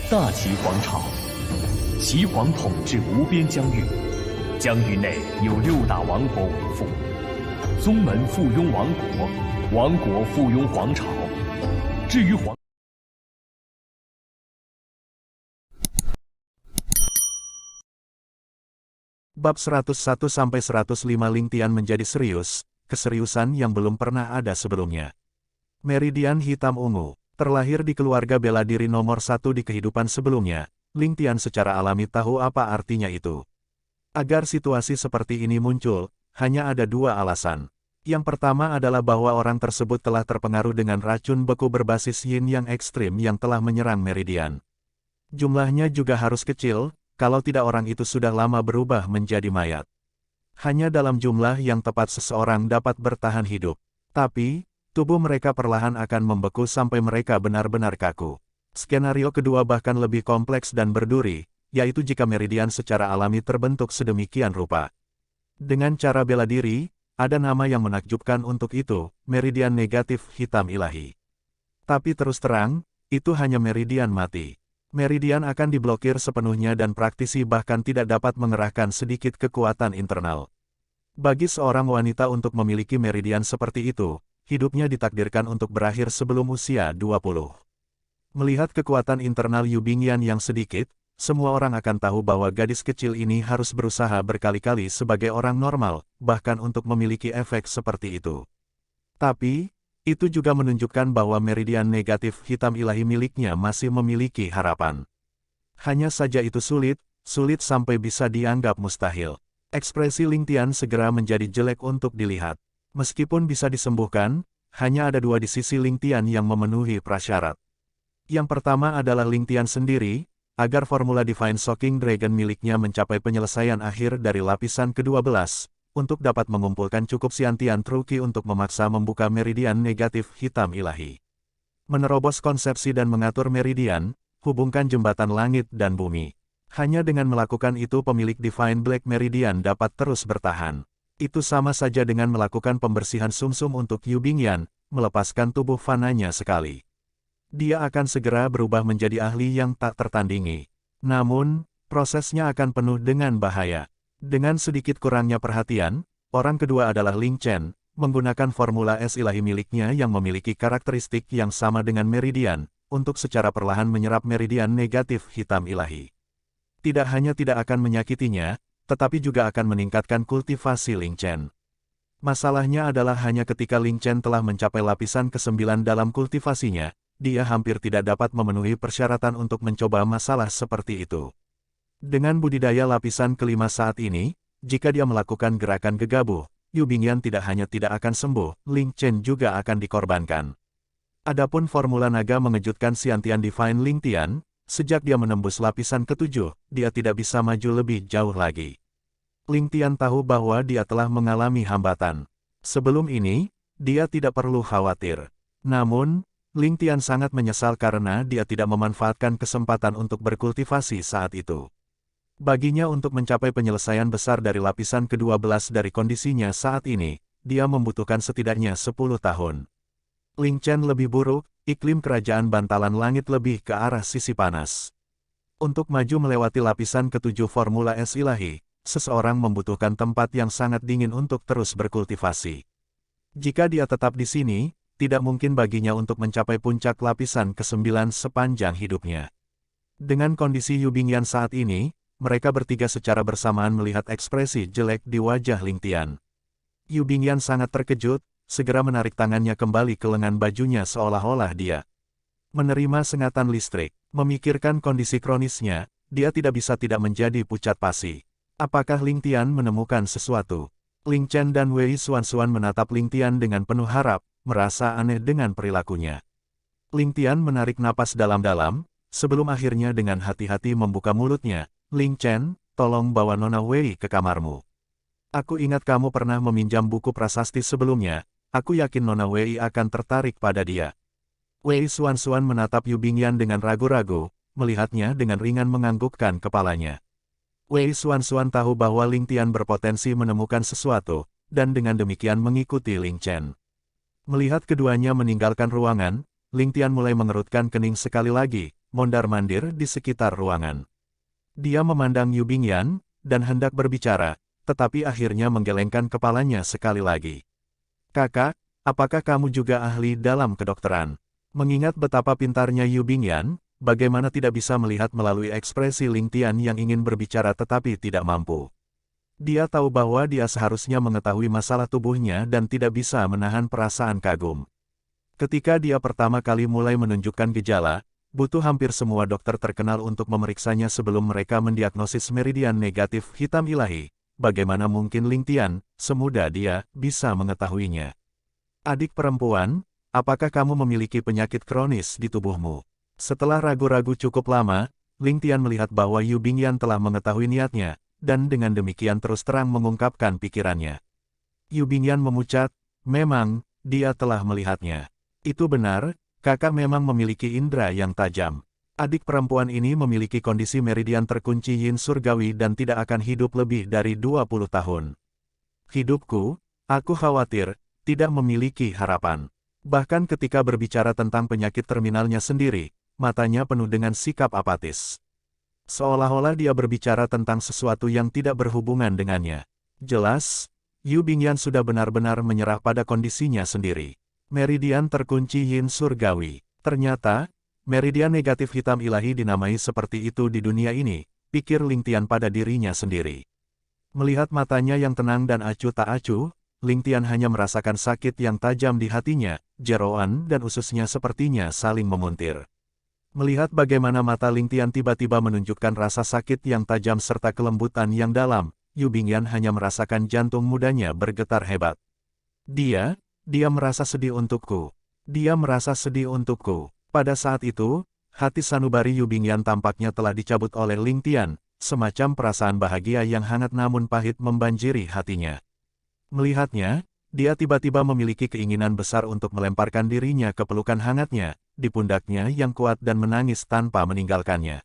大齐皇朝，齐皇统治无边疆域，疆域内有6大王国为父，宗门附庸王国，王国附庸皇朝。至于皇。 Bab 101-105 Lingtian menjadi serius, keseriusan yang belum pernah ada sebelumnya. Meridian hitam ungu, terlahir di keluarga bela diri nomor 1 di kehidupan sebelumnya, Lingtian secara alami tahu apa artinya itu. Agar situasi seperti ini muncul, hanya ada 2 alasan. Yang pertama adalah bahwa orang tersebut telah terpengaruh dengan racun beku berbasis yin yang ekstrim yang telah menyerang Meridian. Jumlahnya juga harus kecil, kalau tidak orang itu sudah lama berubah menjadi mayat. Hanya dalam jumlah yang tepat seseorang dapat bertahan hidup. Tapi, tubuh mereka perlahan akan membeku sampai mereka benar-benar kaku. Skenario kedua bahkan lebih kompleks dan berduri, yaitu jika Meridian secara alami terbentuk sedemikian rupa. Dengan cara bela diri, ada nama yang menakjubkan untuk itu, Meridian Negatif Hitam Ilahi. Tapi terus terang, itu hanya Meridian mati. Meridian akan diblokir sepenuhnya dan praktisi bahkan tidak dapat mengerahkan sedikit kekuatan internal. Bagi seorang wanita untuk memiliki Meridian seperti itu, hidupnya ditakdirkan untuk berakhir sebelum usia 20. Melihat kekuatan internal Yu Bingyan yang sedikit, semua orang akan tahu bahwa gadis kecil ini harus berusaha berkali-kali sebagai orang normal, bahkan untuk memiliki efek seperti itu. Tapi, itu juga menunjukkan bahwa Meridian Negatif Hitam Ilahi miliknya masih memiliki harapan. Hanya saja itu sulit sampai bisa dianggap mustahil. Ekspresi Lingtian segera menjadi jelek untuk dilihat. Meskipun bisa disembuhkan, hanya ada 2 di sisi Lingtian yang memenuhi prasyarat. Yang pertama adalah Lingtian sendiri, agar formula Divine Shocking Dragon miliknya mencapai penyelesaian akhir dari lapisan ke-12, untuk dapat mengumpulkan cukup Xiantian Truqi untuk memaksa membuka Meridian Negatif Hitam Ilahi. Menerobos konsepsi dan mengatur Meridian, hubungkan jembatan langit dan bumi. Hanya dengan melakukan itu pemilik Divine Black Meridian dapat terus bertahan. Itu sama saja dengan melakukan pembersihan sumsum untuk Yu Bingyan, melepaskan tubuh fananya sekali. Dia akan segera berubah menjadi ahli yang tak tertandingi. Namun, prosesnya akan penuh dengan bahaya. Dengan sedikit kurangnya perhatian, orang kedua adalah Ling Chen, menggunakan formula es ilahi miliknya yang memiliki karakteristik yang sama dengan Meridian, untuk secara perlahan menyerap Meridian Negatif Hitam Ilahi. Tidak hanya tidak akan menyakitinya, tetapi juga akan meningkatkan kultivasi Ling Chen. Masalahnya adalah hanya ketika Ling Chen telah mencapai lapisan ke-9 dalam kultivasinya, dia hampir tidak dapat memenuhi persyaratan untuk mencoba masalah seperti itu. Dengan budidaya lapisan ke-5 saat ini, jika dia melakukan gerakan gegabah, Yu Bingyan tidak hanya tidak akan sembuh, Ling Chen juga akan dikorbankan. Adapun formula naga mengejutkan Xiantian Divine Lingtian, sejak dia menembus lapisan ke-7, dia tidak bisa maju lebih jauh lagi. Lingtian tahu bahwa dia telah mengalami hambatan. Sebelum ini, dia tidak perlu khawatir. Namun, Lingtian sangat menyesal karena dia tidak memanfaatkan kesempatan untuk berkultivasi saat itu. Baginya untuk mencapai penyelesaian besar dari lapisan ke-12 dari kondisinya saat ini, dia membutuhkan setidaknya 10 tahun. Ling Chen lebih buruk, iklim kerajaan bantalan langit lebih ke arah sisi panas. Untuk maju melewati lapisan ke-7 formula es ilahi, seseorang membutuhkan tempat yang sangat dingin untuk terus berkultivasi. Jika dia tetap di sini, tidak mungkin baginya untuk mencapai puncak lapisan ke-9 sepanjang hidupnya. Dengan kondisi Yu Bingyan saat ini, mereka bertiga secara bersamaan melihat ekspresi jelek di wajah Lingtian. Yu Bingyan sangat terkejut, segera menarik tangannya kembali ke lengan bajunya seolah-olah dia menerima sengatan listrik. Memikirkan kondisi kronisnya, dia tidak bisa tidak menjadi pucat pasi. Apakah Lingtian menemukan sesuatu? Ling Chen dan Wei Xuanxuan menatap Lingtian dengan penuh harap, merasa aneh dengan perilakunya. Lingtian menarik napas dalam-dalam, sebelum akhirnya dengan hati-hati membuka mulutnya. Ling Chen, tolong bawa Nona Wei ke kamarmu. Aku ingat kamu pernah meminjam buku prasasti sebelumnya, aku yakin Nona Wei akan tertarik pada dia. Wei Xuanxuan menatap Yu Bingyan dengan ragu-ragu, melihatnya dengan ringan menganggukkan kepalanya. Wei Xuanxuan tahu bahwa Lingtian berpotensi menemukan sesuatu, dan dengan demikian mengikuti Ling Chen. Melihat keduanya meninggalkan ruangan, Lingtian mulai mengerutkan kening sekali lagi, mondar-mandir di sekitar ruangan. Dia memandang Yu Bingyan, dan hendak berbicara, tetapi akhirnya menggelengkan kepalanya sekali lagi. Kakak, apakah kamu juga ahli dalam kedokteran? Mengingat betapa pintarnya Yu Bingyan, bagaimana tidak bisa melihat melalui ekspresi Ling Tian yang ingin berbicara tetapi tidak mampu. Dia tahu bahwa dia seharusnya mengetahui masalah tubuhnya dan tidak bisa menahan perasaan kagum. Ketika dia pertama kali mulai menunjukkan gejala, butuh hampir semua dokter terkenal untuk memeriksanya sebelum mereka mendiagnosis meridian negatif hitam ilahi. Bagaimana mungkin Ling Tian, semudah dia, bisa mengetahuinya? Adik perempuan, apakah kamu memiliki penyakit kronis di tubuhmu? Setelah ragu-ragu cukup lama, Ling Tian melihat bahwa Yu Bingyan telah mengetahui niatnya, dan dengan demikian terus terang mengungkapkan pikirannya. Yu Bingyan memucat, memang, dia telah melihatnya. Itu benar, kakak memang memiliki indera yang tajam. Adik perempuan ini memiliki kondisi meridian terkunci yin surgawi dan tidak akan hidup lebih dari 20 tahun. Hidupku, aku khawatir, tidak memiliki harapan. Bahkan ketika berbicara tentang penyakit terminalnya sendiri, matanya penuh dengan sikap apatis. Seolah-olah dia berbicara tentang sesuatu yang tidak berhubungan dengannya. Jelas, Yu Bingyan sudah benar-benar menyerah pada kondisinya sendiri. Meridian terkunci yin surgawi. Ternyata, meridian negatif hitam ilahi dinamai seperti itu di dunia ini, pikir Ling Tian pada dirinya sendiri. Melihat matanya yang tenang dan acuh tak acuh, Ling Tian hanya merasakan sakit yang tajam di hatinya, jeroan dan ususnya sepertinya saling memuntir. Melihat bagaimana mata Ling Tian tiba-tiba menunjukkan rasa sakit yang tajam serta kelembutan yang dalam, Yu Bingyan hanya merasakan jantung mudanya bergetar hebat. Dia merasa sedih untukku. Dia merasa sedih untukku. Pada saat itu, hati sanubari Yu Bingyan tampaknya telah dicabut oleh Ling Tian, semacam perasaan bahagia yang hangat namun pahit membanjiri hatinya. Melihatnya, dia tiba-tiba memiliki keinginan besar untuk melemparkan dirinya ke pelukan hangatnya, di pundaknya yang kuat dan menangis tanpa meninggalkannya.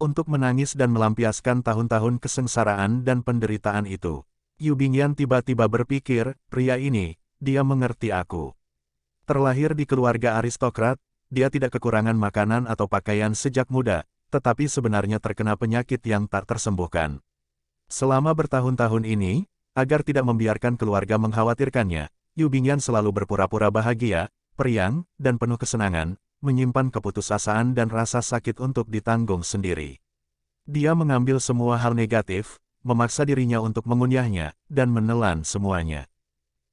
Untuk menangis dan melampiaskan tahun-tahun kesengsaraan dan penderitaan itu. Yu Bingyan tiba-tiba berpikir, pria ini, dia mengerti aku. Terlahir di keluarga aristokrat, dia tidak kekurangan makanan atau pakaian sejak muda, tetapi sebenarnya terkena penyakit yang tak tersembuhkan. Selama bertahun-tahun ini, agar tidak membiarkan keluarga mengkhawatirkannya, Yu Bingyan selalu berpura-pura bahagia, periang, dan penuh kesenangan, menyimpan keputusasaan dan rasa sakit untuk ditanggung sendiri. Dia mengambil semua hal negatif, memaksa dirinya untuk mengunyahnya, dan menelan semuanya.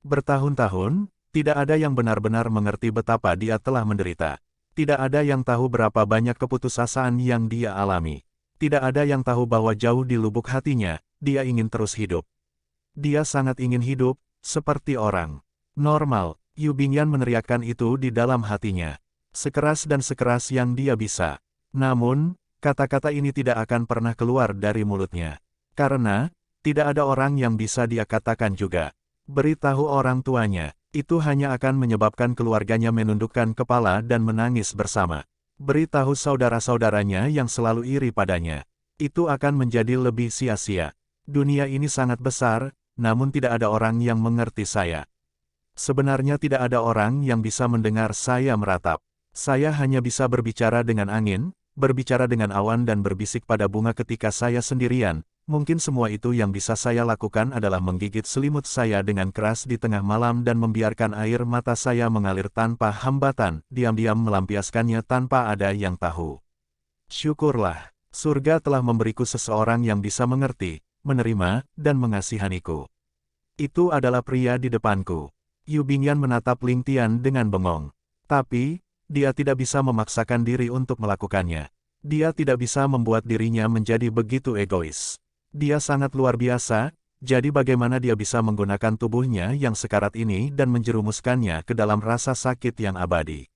Bertahun-tahun, tidak ada yang benar-benar mengerti betapa dia telah menderita. Tidak ada yang tahu berapa banyak keputusasaan yang dia alami. Tidak ada yang tahu bahwa jauh di lubuk hatinya, dia ingin terus hidup. Dia sangat ingin hidup, seperti orang normal. Yu Bingyan meneriakkan itu di dalam hatinya. Sekeras dan sekeras yang dia bisa. Namun, kata-kata ini tidak akan pernah keluar dari mulutnya. Karena, tidak ada orang yang bisa dia katakan juga. Beritahu orang tuanya, itu hanya akan menyebabkan keluarganya menundukkan kepala dan menangis bersama. Beritahu saudara-saudaranya yang selalu iri padanya. Itu akan menjadi lebih sia-sia. Dunia ini sangat besar, namun tidak ada orang yang mengerti saya. Sebenarnya tidak ada orang yang bisa mendengar saya meratap. Saya hanya bisa berbicara dengan angin, berbicara dengan awan dan berbisik pada bunga ketika saya sendirian. Mungkin semua itu yang bisa saya lakukan adalah menggigit selimut saya dengan keras di tengah malam dan membiarkan air mata saya mengalir tanpa hambatan, diam-diam melampiaskannya tanpa ada yang tahu. Syukurlah, surga telah memberiku seseorang yang bisa mengerti, menerima, dan mengasihaniku. Itu adalah pria di depanku. Yu Bingyan menatap Ling Tian dengan bengong. Tapi, dia tidak bisa memaksakan diri untuk melakukannya. Dia tidak bisa membuat dirinya menjadi begitu egois. Dia sangat luar biasa, jadi bagaimana dia bisa menggunakan tubuhnya yang sekarat ini dan menjerumuskannya ke dalam rasa sakit yang abadi.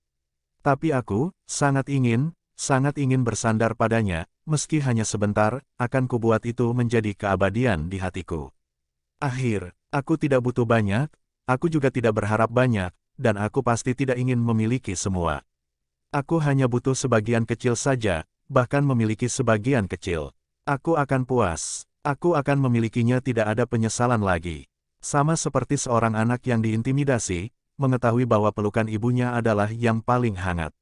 Tapi aku, sangat ingin bersandar padanya, meski hanya sebentar, akan kubuat itu menjadi keabadian di hatiku. Aku tidak butuh banyak, aku juga tidak berharap banyak, dan aku pasti tidak ingin memiliki semua. Aku hanya butuh sebagian kecil saja, bahkan memiliki sebagian kecil. Aku akan puas. Aku akan memilikinya, tidak ada penyesalan lagi. Sama seperti seorang anak yang diintimidasi, mengetahui bahwa pelukan ibunya adalah yang paling hangat.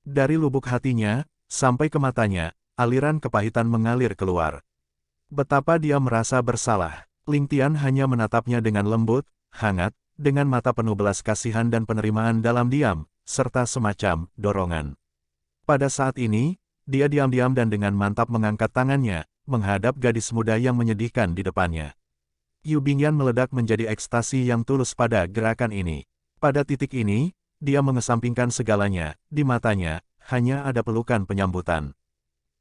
Dari lubuk hatinya, sampai ke matanya, aliran kepahitan mengalir keluar. Betapa dia merasa bersalah. Ling Tian hanya menatapnya dengan lembut, hangat, dengan mata penuh belas kasihan dan penerimaan dalam diam, serta semacam dorongan. Pada saat ini, dia diam-diam dan dengan mantap mengangkat tangannya, menghadap gadis muda yang menyedihkan di depannya. Yu Bingyan meledak menjadi ekstasi yang tulus pada gerakan ini. Pada titik ini, dia mengesampingkan segalanya, di matanya, hanya ada pelukan penyambutan.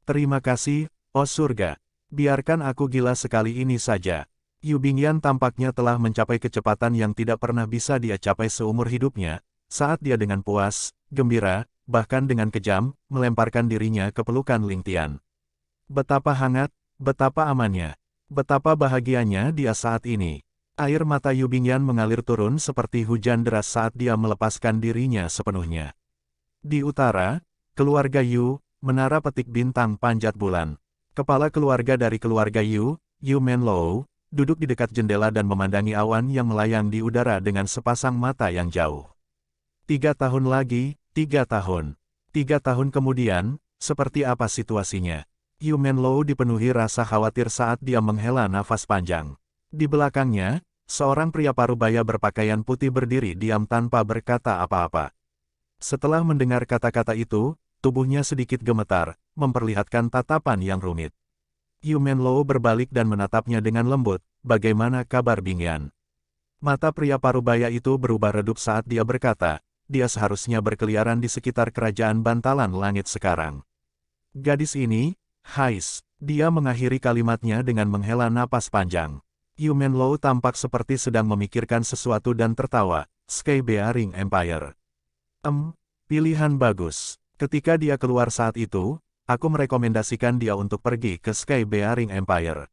Terima kasih, oh surga. Biarkan aku gila sekali ini saja. Yu Bingyan tampaknya telah mencapai kecepatan yang tidak pernah bisa dia capai seumur hidupnya, saat dia dengan puas, gembira, bahkan dengan kejam, melemparkan dirinya ke pelukan Ling Tian. Betapa hangat, betapa amannya, betapa bahagianya dia saat ini. Air mata Yu Bingyan mengalir turun seperti hujan deras saat dia melepaskan dirinya sepenuhnya. Di utara, keluarga Yu, menara petik bintang panjat bulan. Kepala keluarga dari keluarga Yu, Yu Menlou, duduk di dekat jendela dan memandangi awan yang melayang di udara dengan sepasang mata yang jauh. 3 tahun lagi, 3 tahun. 3 tahun kemudian, seperti apa situasinya? Yu Menlou dipenuhi rasa khawatir saat dia menghela nafas panjang. Di belakangnya, seorang pria parubaya berpakaian putih berdiri diam tanpa berkata apa-apa. Setelah mendengar kata-kata itu, tubuhnya sedikit gemetar, memperlihatkan tatapan yang rumit. Yu Menlou berbalik dan menatapnya dengan lembut, bagaimana kabar Bingyan? Mata pria parubaya itu berubah redup saat dia berkata, dia seharusnya berkeliaran di sekitar kerajaan Bantalan Langit sekarang. Gadis ini, Hais, dia mengakhiri kalimatnya dengan menghela napas panjang. Yu Menlou tampak seperti sedang memikirkan sesuatu dan tertawa, Sky Bearing Empire. Pilihan bagus. Ketika dia keluar saat itu, aku merekomendasikan dia untuk pergi ke Sky Bearing Empire.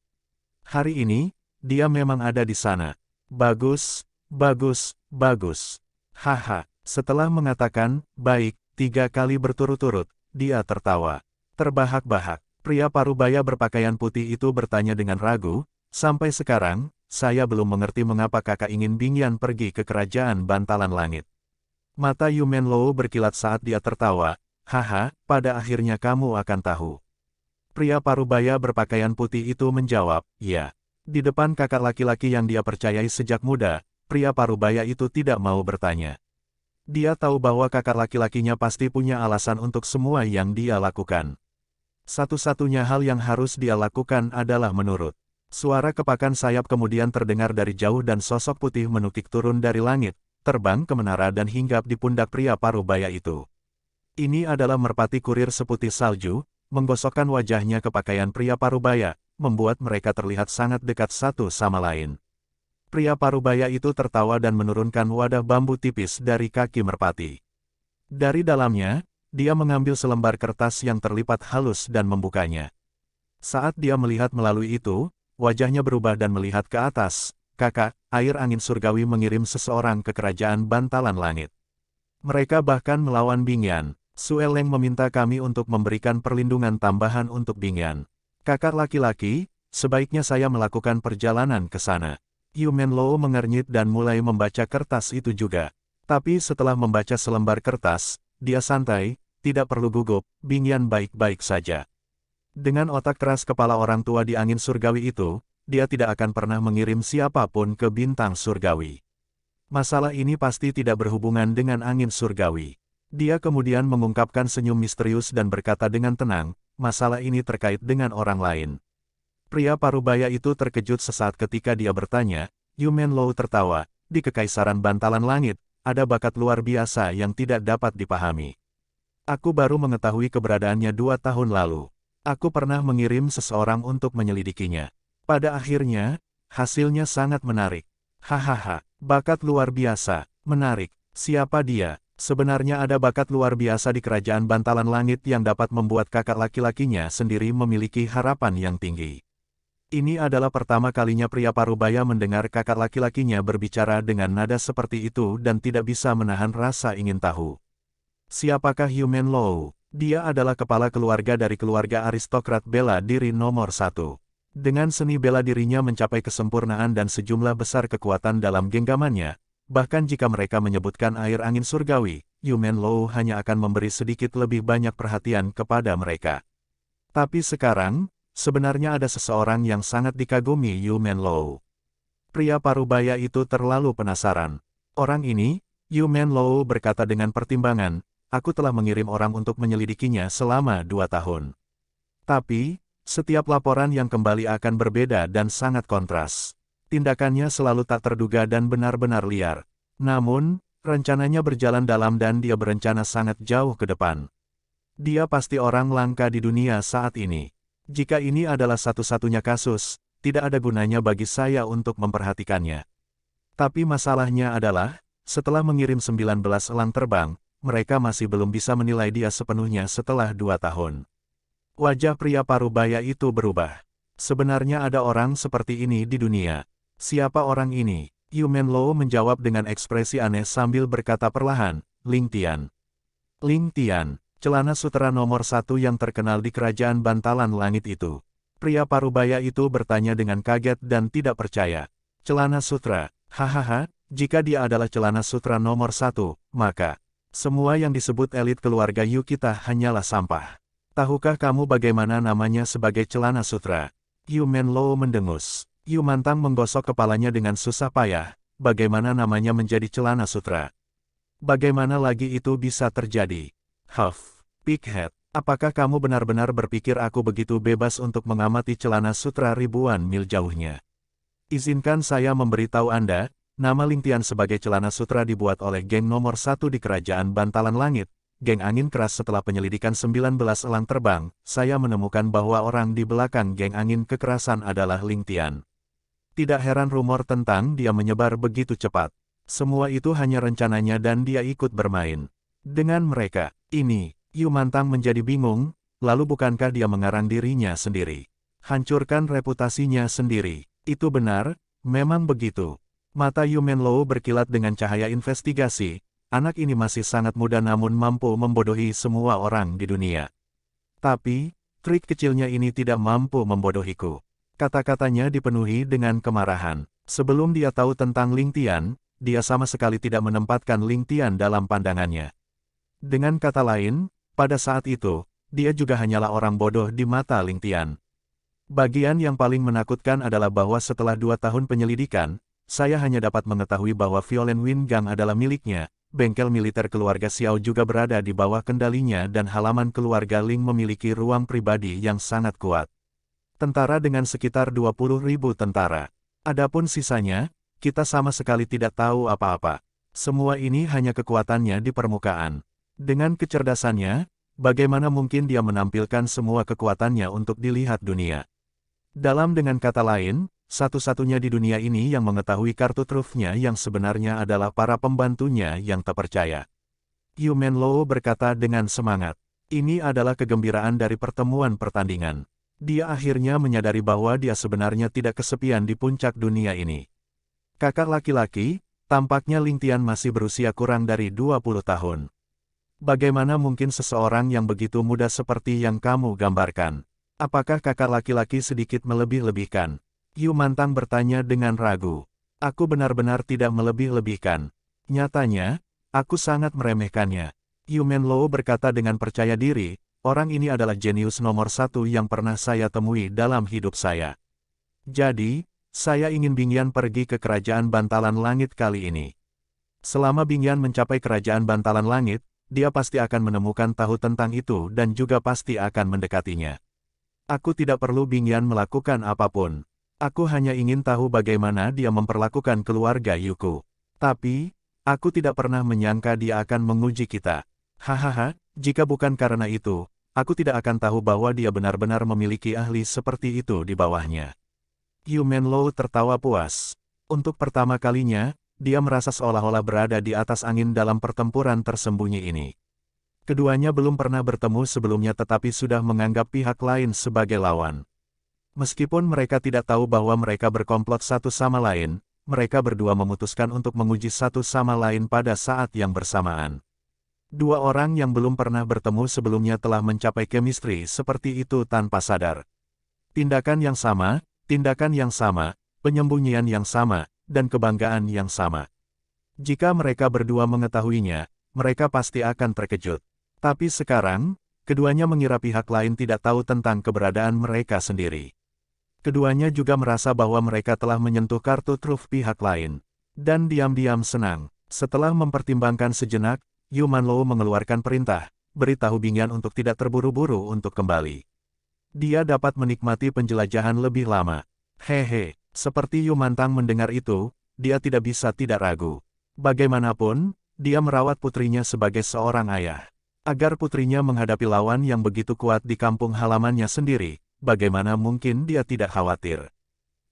Hari ini, dia memang ada di sana. Bagus, bagus, bagus. Haha, setelah mengatakan, baik, 3 kali berturut-turut, dia tertawa. Terbahak-bahak, pria parubaya berpakaian putih itu bertanya dengan ragu, sampai sekarang, saya belum mengerti mengapa kakak ingin Bingyan pergi ke kerajaan Bantalan Langit. Mata Yu Menlou berkilat saat dia tertawa. Haha, pada akhirnya kamu akan tahu. Pria parubaya berpakaian putih itu menjawab, ya. Di depan kakak laki-laki yang dia percayai sejak muda, pria parubaya itu tidak mau bertanya. Dia tahu bahwa kakak laki-lakinya pasti punya alasan untuk semua yang dia lakukan. Satu-satunya hal yang harus dia lakukan adalah menurut. Suara kepakan sayap kemudian terdengar dari jauh dan sosok putih menukik turun dari langit, terbang ke menara dan hinggap di pundak pria parubaya itu. Ini adalah merpati kurir seputih salju, menggosokkan wajahnya ke pakaian pria parubaya, membuat mereka terlihat sangat dekat satu sama lain. Pria parubaya itu tertawa dan menurunkan wadah bambu tipis dari kaki merpati. Dari dalamnya, dia mengambil selembar kertas yang terlipat halus dan membukanya. Saat dia melihat melalui itu, wajahnya berubah dan melihat ke atas. Kakak, air angin surgawi mengirim seseorang ke kerajaan Bantalan Langit. Mereka bahkan melawan Bingyan. Sueleng meminta kami untuk memberikan perlindungan tambahan untuk Bingyan. Kakak laki-laki, sebaiknya saya melakukan perjalanan ke sana. Yu Menlou mengernyit dan mulai membaca kertas itu juga. Tapi setelah membaca selembar kertas, dia santai, tidak perlu gugup, Bingyan baik-baik saja. Dengan otak keras kepala orang tua di angin surgawi itu, dia tidak akan pernah mengirim siapapun ke bintang surgawi. Masalah ini pasti tidak berhubungan dengan angin surgawi. Dia kemudian mengungkapkan senyum misterius dan berkata dengan tenang, masalah ini terkait dengan orang lain. Pria parubaya itu terkejut sesaat ketika dia bertanya, Yu Menlou tertawa, di Kekaisaran Bantalan Langit, ada bakat luar biasa yang tidak dapat dipahami. Aku baru mengetahui keberadaannya 2 tahun lalu. Aku pernah mengirim seseorang untuk menyelidikinya. Pada akhirnya, hasilnya sangat menarik. Hahaha, bakat luar biasa, menarik. Siapa dia? Sebenarnya ada bakat luar biasa di kerajaan Bantalan Langit yang dapat membuat kakak laki-lakinya sendiri memiliki harapan yang tinggi. Ini adalah pertama kalinya pria parubaya mendengar kakak laki-lakinya berbicara dengan nada seperti itu dan tidak bisa menahan rasa ingin tahu. Siapakah Yu Menlou? Dia adalah kepala keluarga dari keluarga aristokrat bela diri nomor 1. Dengan seni bela dirinya mencapai kesempurnaan dan sejumlah besar kekuatan dalam genggamannya, bahkan jika mereka menyebutkan air angin surgawi, Yu Menlou hanya akan memberi sedikit lebih banyak perhatian kepada mereka. Tapi sekarang, sebenarnya ada seseorang yang sangat dikagumi Yu Menlou. Pria parubaya itu terlalu penasaran. Orang ini, Yu Menlou berkata dengan pertimbangan, aku telah mengirim orang untuk menyelidikinya selama 2 tahun. Tapi, setiap laporan yang kembali akan berbeda dan sangat kontras. Tindakannya selalu tak terduga dan benar-benar liar. Namun, rencananya berjalan dalam dan dia berencana sangat jauh ke depan. Dia pasti orang langka di dunia saat ini. Jika ini adalah satu-satunya kasus, tidak ada gunanya bagi saya untuk memperhatikannya. Tapi masalahnya adalah, setelah mengirim 19 elang terbang, mereka masih belum bisa menilai dia sepenuhnya setelah 2 tahun. Wajah pria parubaya itu berubah. Sebenarnya ada orang seperti ini di dunia. Siapa orang ini? Yu Menlou menjawab dengan ekspresi aneh sambil berkata perlahan, Ling Tian. Ling Tian, celana sutera nomor 1 yang terkenal di kerajaan bantalan langit itu. Pria parubaya itu bertanya dengan kaget dan tidak percaya. Celana sutra, hahaha, jika dia adalah celana sutra nomor 1, maka semua yang disebut elit keluarga Yu kita hanyalah sampah. Tahukah kamu bagaimana namanya sebagai celana sutra? Yu Menlou mendengus. Yu Mantang menggosok kepalanya dengan susah payah. Bagaimana namanya menjadi celana sutra? Bagaimana lagi itu bisa terjadi? Huff, Pighead, apakah kamu benar-benar berpikir aku begitu bebas untuk mengamati celana sutra ribuan mil jauhnya? Izinkan saya memberitahu Anda, nama Ling Tian sebagai celana sutra dibuat oleh geng nomor 1 di kerajaan bantalan langit. Geng angin keras. Setelah penyelidikan 19 elang terbang, saya menemukan bahwa orang di belakang geng angin kekerasan adalah Ling Tian. Tidak heran rumor tentang dia menyebar begitu cepat. Semua itu hanya rencananya dan dia ikut bermain dengan mereka. Ini, Yu Mantang menjadi bingung, lalu bukankah dia mengarang dirinya sendiri? Hancurkan reputasinya sendiri. Itu benar, memang begitu. Mata Yu Menlou berkilat dengan cahaya investigasi. Anak ini masih sangat muda namun mampu membodohi semua orang di dunia. Tapi, trik kecilnya ini tidak mampu membodohiku. Kata-katanya dipenuhi dengan kemarahan. Sebelum dia tahu tentang Ling Tian, dia sama sekali tidak menempatkan Ling Tian dalam pandangannya. Dengan kata lain, pada saat itu, dia juga hanyalah orang bodoh di mata Ling Tian. Bagian yang paling menakutkan adalah bahwa setelah 2 tahun penyelidikan, saya hanya dapat mengetahui bahwa Violen Wingang adalah miliknya. Bengkel militer keluarga Xiao juga berada di bawah kendalinya dan halaman keluarga Ling memiliki ruang pribadi yang sangat kuat. Tentara dengan sekitar 20.000 tentara. Adapun sisanya, kita sama sekali tidak tahu apa-apa. Semua ini hanya kekuatannya di permukaan. Dengan kecerdasannya, bagaimana mungkin dia menampilkan semua kekuatannya untuk dilihat dunia? Dengan kata lain, satu-satunya di dunia ini yang mengetahui kartu trufnya yang sebenarnya adalah para pembantunya yang tak percaya. Yu Menlou berkata dengan semangat. Ini adalah kegembiraan dari pertemuan pertandingan. Dia akhirnya menyadari bahwa dia sebenarnya tidak kesepian di puncak dunia ini. Kakak laki-laki, tampaknya Ling Tian masih berusia kurang dari 20 tahun. Bagaimana mungkin seseorang yang begitu muda seperti yang kamu gambarkan? Apakah kakak laki-laki sedikit melebih-lebihkan? Yu Mantang bertanya dengan ragu. Aku benar-benar tidak melebih-lebihkan. Nyatanya, aku sangat meremehkannya. Yu Menlou berkata dengan percaya diri, orang ini adalah jenius nomor 1 yang pernah saya temui dalam hidup saya. Jadi, saya ingin Bingyan pergi ke kerajaan bantalan langit kali ini. Selama Bingyan mencapai kerajaan bantalan langit, dia pasti akan menemukan tahu tentang itu dan juga pasti akan mendekatinya. Aku tidak perlu Bingyan melakukan apapun. Aku hanya ingin tahu bagaimana dia memperlakukan keluarga Yuku. Tapi, aku tidak pernah menyangka dia akan menguji kita. Hahaha, jika bukan karena itu, aku tidak akan tahu bahwa dia benar-benar memiliki ahli seperti itu di bawahnya. Yu Menlou tertawa puas. Untuk pertama kalinya, dia merasa seolah-olah berada di atas angin dalam pertempuran tersembunyi ini. Keduanya belum pernah bertemu sebelumnya tetapi sudah menganggap pihak lain sebagai lawan. Meskipun mereka tidak tahu bahwa mereka berkomplot satu sama lain, mereka berdua memutuskan untuk menguji satu sama lain pada saat yang bersamaan. Dua orang yang belum pernah bertemu sebelumnya telah mencapai chemistry seperti itu tanpa sadar. Tindakan yang sama, penyembunyian yang sama, dan kebanggaan yang sama. Jika mereka berdua mengetahuinya, mereka pasti akan terkejut. Tapi sekarang, keduanya mengira pihak lain tidak tahu tentang keberadaan mereka sendiri. Keduanya juga merasa bahwa mereka telah menyentuh kartu truf pihak lain. Dan diam-diam senang. Setelah mempertimbangkan sejenak, Yu Manlou mengeluarkan perintah, beritahu Bingyan untuk tidak terburu-buru untuk kembali. Dia dapat menikmati penjelajahan lebih lama. Hehe, seperti Yu Mantang mendengar itu, dia tidak bisa tidak ragu. Bagaimanapun, dia merawat putrinya sebagai seorang ayah. Agar putrinya menghadapi lawan yang begitu kuat di kampung halamannya sendiri, bagaimana mungkin dia tidak khawatir.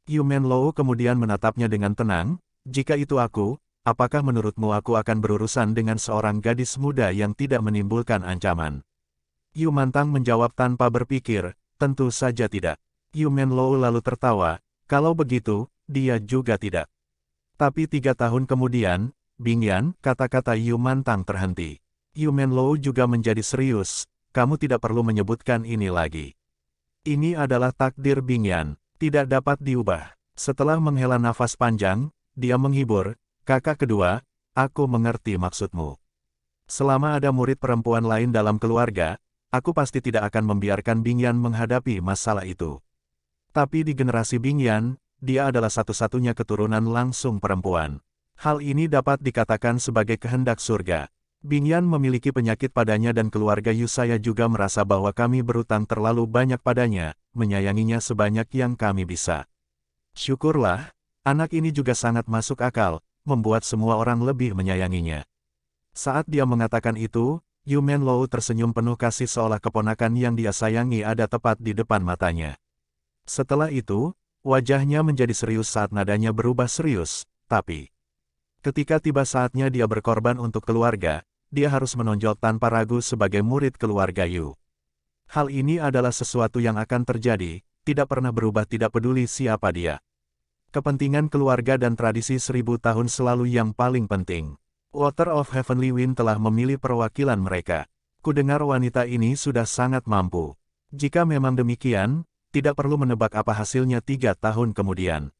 Yu Manlou kemudian menatapnya dengan tenang, jika itu aku, apakah menurutmu aku akan berurusan dengan seorang gadis muda yang tidak menimbulkan ancaman? Yu Mantang menjawab tanpa berpikir, tentu saja tidak. Yu Manlou lalu tertawa, kalau begitu, dia juga tidak. Tapi 3 tahun kemudian, Bingyan, kata-kata Yu Mantang terhenti. Yu Manlou juga menjadi serius, kamu tidak perlu menyebutkan ini lagi. Ini adalah takdir Bingyan, tidak dapat diubah. Setelah menghela nafas panjang, dia menghibur, kakak kedua, aku mengerti maksudmu. Selama ada murid perempuan lain dalam keluarga, aku pasti tidak akan membiarkan Bingyan menghadapi masalah itu. Tapi di generasi Bingyan, dia adalah satu-satunya keturunan langsung perempuan. Hal ini dapat dikatakan sebagai kehendak surga. Bingyan memiliki penyakit padanya dan keluarga Yusaya juga merasa bahwa kami berutang terlalu banyak padanya, menyayanginya sebanyak yang kami bisa. Syukurlah, anak ini juga sangat masuk akal, membuat semua orang lebih menyayanginya. Saat dia mengatakan itu, Yu Manlou tersenyum penuh kasih seolah keponakan yang dia sayangi ada tepat di depan matanya. Setelah itu, wajahnya menjadi serius saat nadanya berubah serius, tapi ketika tiba saatnya dia berkorban untuk keluarga, dia harus menonjol tanpa ragu sebagai murid keluarga Yu. Hal ini adalah sesuatu yang akan terjadi, tidak pernah berubah tidak peduli siapa dia. Kepentingan keluarga dan tradisi 1000 tahun selalu yang paling penting. Water of Heavenly Wind telah memilih perwakilan mereka. Kudengar wanita ini sudah sangat mampu. Jika memang demikian, tidak perlu menebak apa hasilnya 3 tahun kemudian.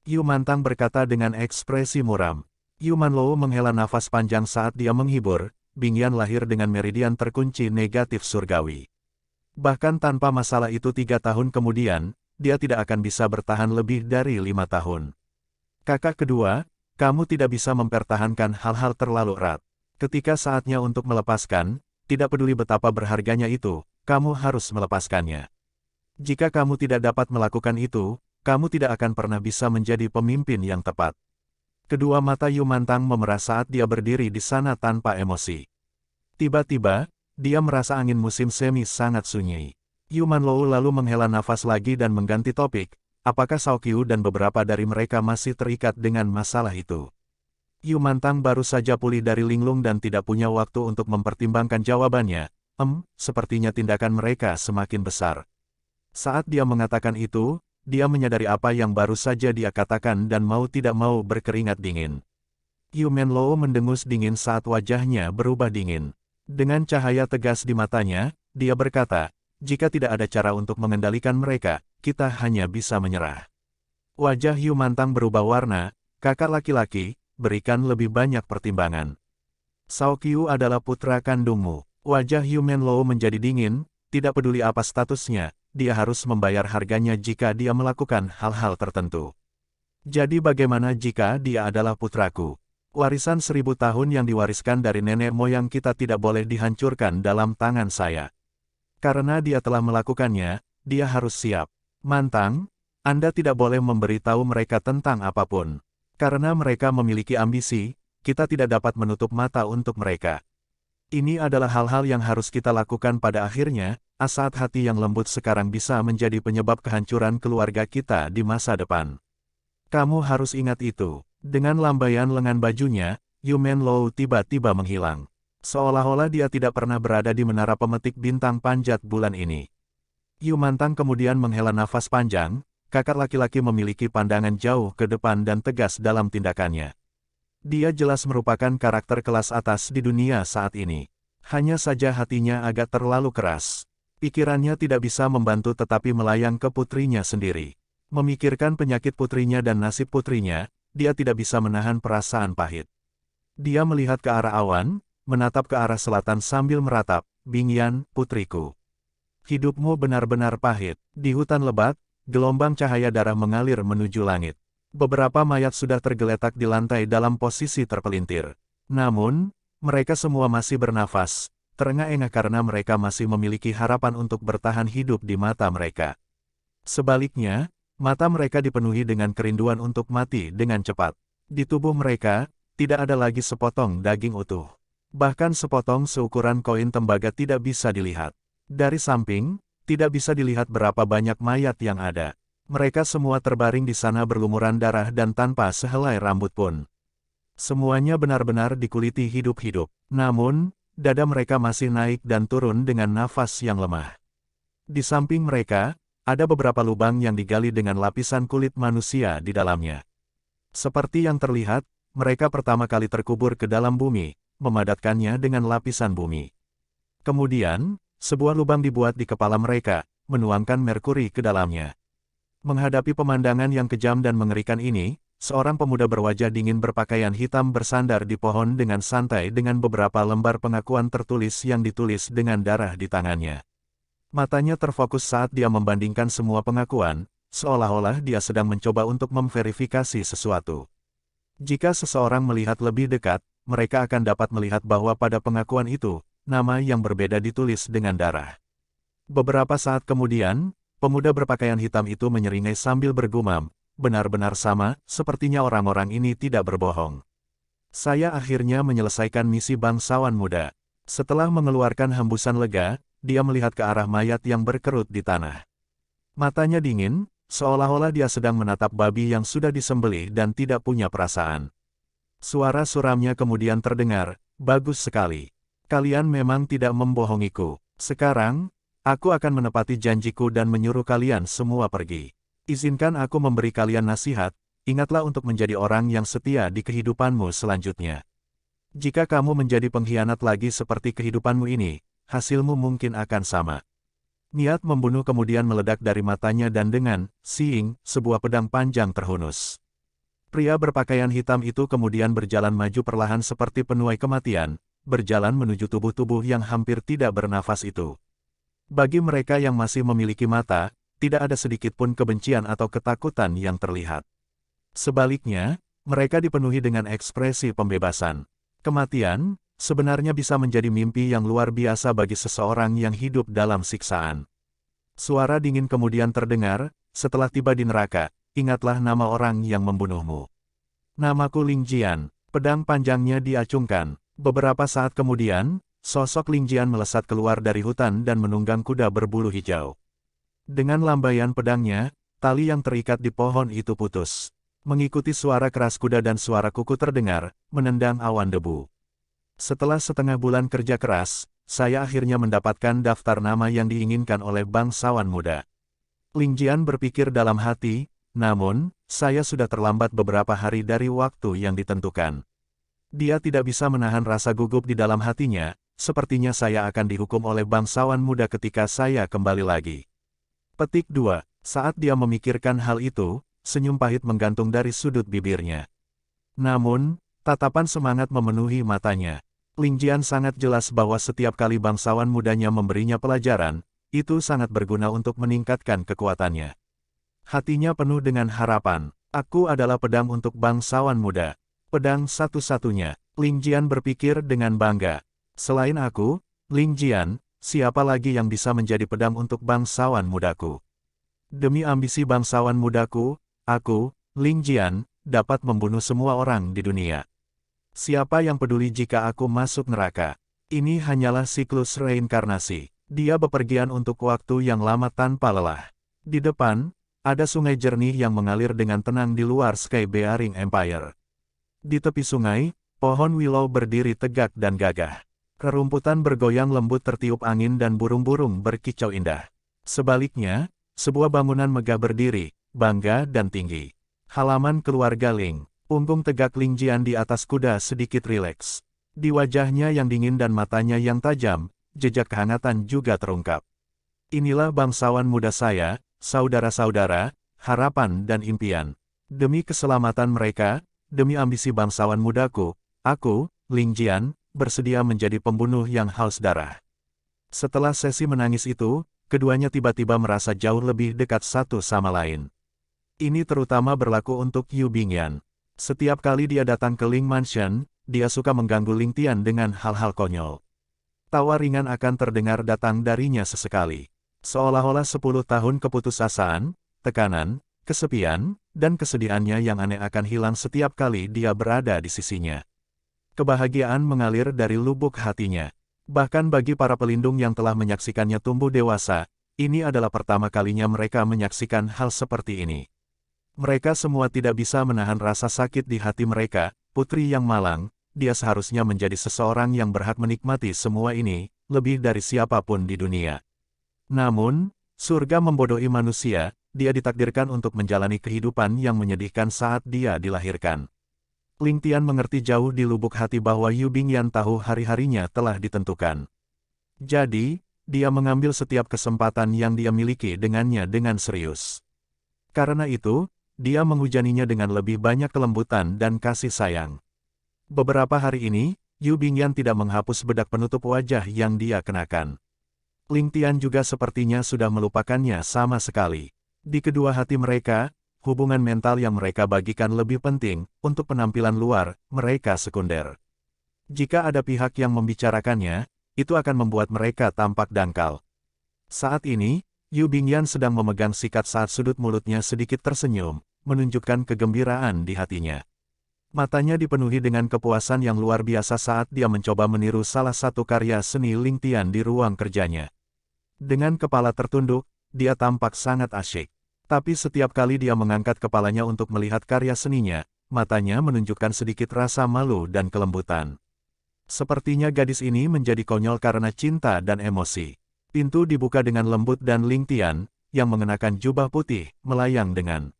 Yu Mantang berkata dengan ekspresi muram. Yu Manlou menghela nafas panjang saat dia menghibur, Bingyan lahir dengan meridian terkunci negatif surgawi. Bahkan tanpa masalah itu 3 tahun kemudian, dia tidak akan bisa bertahan lebih dari 5 tahun. Kakak kedua, kamu tidak bisa mempertahankan hal-hal terlalu erat. Ketika saatnya untuk melepaskan, tidak peduli betapa berharganya itu, kamu harus melepaskannya. Jika kamu tidak dapat melakukan itu, kamu tidak akan pernah bisa menjadi pemimpin yang tepat. Kedua mata Yu Mantang memerah saat dia berdiri di sana tanpa emosi. Tiba-tiba, dia merasa angin musim semi sangat sunyi. Yu Manlou lalu menghela nafas lagi dan mengganti topik, apakah Cao Qiu dan beberapa dari mereka masih terikat dengan masalah itu? Yu Mantang baru saja pulih dari linglung dan tidak punya waktu untuk mempertimbangkan jawabannya. Sepertinya tindakan mereka semakin besar. Saat dia mengatakan itu, dia menyadari apa yang baru saja dia katakan dan mau tidak mau berkeringat dingin. Yu Manlou mendengus dingin saat wajahnya berubah dingin. Dengan cahaya tegas di matanya, dia berkata, jika tidak ada cara untuk mengendalikan mereka, kita hanya bisa menyerah. Wajah Yu Mantang berubah warna, kakak laki-laki, berikan lebih banyak pertimbangan. Cao Qiu adalah putra kandungmu. Wajah Yu Manlou menjadi dingin, tidak peduli apa statusnya, dia harus membayar harganya jika dia melakukan hal-hal tertentu. Jadi bagaimana jika dia adalah putraku? Warisan 1000 tahun yang diwariskan dari nenek moyang kita tidak boleh dihancurkan dalam tangan saya. Karena dia telah melakukannya, dia harus siap. Mantang, Anda tidak boleh memberitahu mereka tentang apapun. Karena mereka memiliki ambisi, kita tidak dapat menutup mata untuk mereka. Ini adalah hal-hal yang harus kita lakukan pada akhirnya, saat hati yang lembut sekarang bisa menjadi penyebab kehancuran keluarga kita di masa depan. Kamu harus ingat itu. Dengan lambaian lengan bajunya, Yu Manlou tiba-tiba menghilang. Seolah-olah dia tidak pernah berada di menara pemetik bintang panjat bulan ini. Yu Mantang kemudian menghela nafas panjang, kakak laki-laki memiliki pandangan jauh ke depan dan tegas dalam tindakannya. Dia jelas merupakan karakter kelas atas di dunia saat ini. Hanya saja hatinya agak terlalu keras. Pikirannya tidak bisa membantu tetapi melayang ke putrinya sendiri. Memikirkan penyakit putrinya dan nasib putrinya, dia tidak bisa menahan perasaan pahit. Dia melihat ke arah awan, menatap ke arah selatan sambil meratap, "Bingyan, putriku. Hidupmu benar-benar pahit." Di hutan lebat, gelombang cahaya darah mengalir menuju langit. Beberapa mayat sudah tergeletak di lantai dalam posisi terpelintir. Namun, mereka semua masih bernafas, terengah-engah karena mereka masih memiliki harapan untuk bertahan hidup di mata mereka. Sebaliknya, mata mereka dipenuhi dengan kerinduan untuk mati dengan cepat. Di tubuh mereka, tidak ada lagi sepotong daging utuh. Bahkan sepotong seukuran koin tembaga tidak bisa dilihat. Dari samping, tidak bisa dilihat berapa banyak mayat yang ada. Mereka semua terbaring di sana berlumuran darah dan tanpa sehelai rambut pun. Semuanya benar-benar dikuliti hidup-hidup. Namun, dada mereka masih naik dan turun dengan nafas yang lemah. Di samping mereka, ada beberapa lubang yang digali dengan lapisan kulit manusia di dalamnya. Seperti yang terlihat, mereka pertama kali terkubur ke dalam bumi, memadatkannya dengan lapisan bumi. Kemudian, sebuah lubang dibuat di kepala mereka, menuangkan merkuri ke dalamnya. Menghadapi pemandangan yang kejam dan mengerikan ini, seorang pemuda berwajah dingin berpakaian hitam bersandar di pohon dengan santai dengan beberapa lembar pengakuan tertulis yang ditulis dengan darah di tangannya. Matanya terfokus saat dia membandingkan semua pengakuan, seolah-olah dia sedang mencoba untuk memverifikasi sesuatu. Jika seseorang melihat lebih dekat, mereka akan dapat melihat bahwa pada pengakuan itu, nama yang berbeda ditulis dengan darah. Beberapa saat kemudian, pemuda berpakaian hitam itu menyeringai sambil bergumam, "Benar-benar sama, sepertinya orang-orang ini tidak berbohong. Saya akhirnya menyelesaikan misi bangsawan muda." Setelah mengeluarkan hembusan lega, dia melihat ke arah mayat yang berkerut di tanah. Matanya dingin, seolah-olah dia sedang menatap babi yang sudah disembelih dan tidak punya perasaan. Suara suramnya kemudian terdengar, "Bagus sekali. Kalian memang tidak membohongiku. Sekarang, aku akan menepati janjiku dan menyuruh kalian semua pergi. Izinkan aku memberi kalian nasihat, ingatlah untuk menjadi orang yang setia di kehidupanmu selanjutnya. Jika kamu menjadi pengkhianat lagi seperti kehidupanmu ini, hasilmu mungkin akan sama." Niat membunuh kemudian meledak dari matanya dan dengan siing, sebuah pedang panjang terhunus. Pria berpakaian hitam itu kemudian berjalan maju perlahan seperti penuai kematian, berjalan menuju tubuh-tubuh yang hampir tidak bernafas itu. Bagi mereka yang masih memiliki mata, tidak ada sedikit pun kebencian atau ketakutan yang terlihat. Sebaliknya, mereka dipenuhi dengan ekspresi pembebasan. Kematian, sebenarnya bisa menjadi mimpi yang luar biasa bagi seseorang yang hidup dalam siksaan. Suara dingin kemudian terdengar, "Setelah tiba di neraka, ingatlah nama orang yang membunuhmu. Namaku Ling Jian." Pedang panjangnya diacungkan. Beberapa saat kemudian, sosok Ling Jian melesat keluar dari hutan dan menunggang kuda berbulu hijau. Dengan lambaian pedangnya, tali yang terikat di pohon itu putus. Mengikuti suara keras kuda dan suara kuku terdengar, menendang awan debu. "Setelah setengah bulan kerja keras, saya akhirnya mendapatkan daftar nama yang diinginkan oleh bangsawan muda." Ling Jian berpikir dalam hati, "Namun, saya sudah terlambat beberapa hari dari waktu yang ditentukan." Dia tidak bisa menahan rasa gugup di dalam hatinya, sepertinya saya akan dihukum oleh bangsawan muda ketika saya kembali lagi. Petik 2. Saat dia memikirkan hal itu, senyum pahit menggantung dari sudut bibirnya. Namun, tatapan semangat memenuhi matanya. Ling Jian sangat jelas bahwa setiap kali bangsawan mudanya memberinya pelajaran, itu sangat berguna untuk meningkatkan kekuatannya. Hatinya penuh dengan harapan. "Aku adalah pedang untuk bangsawan muda. Pedang satu-satunya." Ling Jian berpikir dengan bangga. "Selain aku, Ling Jian, siapa lagi yang bisa menjadi pedang untuk bangsawan mudaku? Demi ambisi bangsawan mudaku, aku, Ling Jian, dapat membunuh semua orang di dunia. Siapa yang peduli jika aku masuk neraka? Ini hanyalah siklus reinkarnasi." Dia bepergian untuk waktu yang lama tanpa lelah. Di depan, ada sungai jernih yang mengalir dengan tenang di luar Sky Bearing Empire. Di tepi sungai, pohon willow berdiri tegak dan gagah. Rerumputan bergoyang lembut tertiup angin dan burung-burung berkicau indah. Sebaliknya, sebuah bangunan megah berdiri, bangga dan tinggi. Halaman keluarga Ling. Punggung tegak Ling Jian di atas kuda sedikit rileks. Di wajahnya yang dingin dan matanya yang tajam, jejak kehangatan juga terungkap. "Inilah bangsawan muda saya, saudara-saudara, harapan dan impian. Demi keselamatan mereka, demi ambisi bangsawan mudaku, Aku, Ling Jian, bersedia menjadi pembunuh yang haus darah. Setelah sesi menangis itu, keduanya tiba-tiba merasa jauh lebih dekat satu sama lain. Ini terutama berlaku untuk Yu Bingyan. Setiap kali dia datang ke Ling Mansion, dia suka mengganggu Ling Tian dengan hal-hal konyol. Tawa ringan akan terdengar datang darinya sesekali. Seolah-olah 10 tahun keputusasaan, tekanan, kesepian, dan kesedihannya yang aneh akan hilang setiap kali dia berada di sisinya. Kebahagiaan mengalir dari lubuk hatinya. Bahkan bagi para pelindung yang telah menyaksikannya tumbuh dewasa, ini adalah pertama kalinya mereka menyaksikan hal seperti ini. Mereka semua tidak bisa menahan rasa sakit di hati mereka. Putri yang malang, dia seharusnya menjadi seseorang yang berhak menikmati semua ini, lebih dari siapapun di dunia. Namun, surga membodohi manusia, dia ditakdirkan untuk menjalani kehidupan yang menyedihkan saat dia dilahirkan. Ling Tian mengerti jauh di lubuk hati bahwa Yu Bingyan tahu hari-harinya telah ditentukan. Jadi, dia mengambil setiap kesempatan yang dia miliki dengannya dengan serius. Karena itu, dia menghujaninya dengan lebih banyak kelembutan dan kasih sayang. Beberapa hari ini, Yu Bingyan tidak menghapus bedak penutup wajah yang dia kenakan. Ling Tian juga sepertinya sudah melupakannya sama sekali. Di kedua hati mereka, hubungan mental yang mereka bagikan lebih penting, untuk penampilan luar, mereka sekunder. Jika ada pihak yang membicarakannya, itu akan membuat mereka tampak dangkal. Saat ini, Yu Bingyan sedang memegang sikat saat sudut mulutnya sedikit tersenyum, menunjukkan kegembiraan di hatinya. Matanya dipenuhi dengan kepuasan yang luar biasa saat dia mencoba meniru salah satu karya seni Ling Tian di ruang kerjanya. Dengan kepala tertunduk, dia tampak sangat asyik. Tapi setiap kali dia mengangkat kepalanya untuk melihat karya seninya, matanya menunjukkan sedikit rasa malu dan kelembutan. Sepertinya gadis ini menjadi konyol karena cinta dan emosi. Pintu dibuka dengan lembut dan Ling Tian, yang mengenakan jubah putih, melayang dengan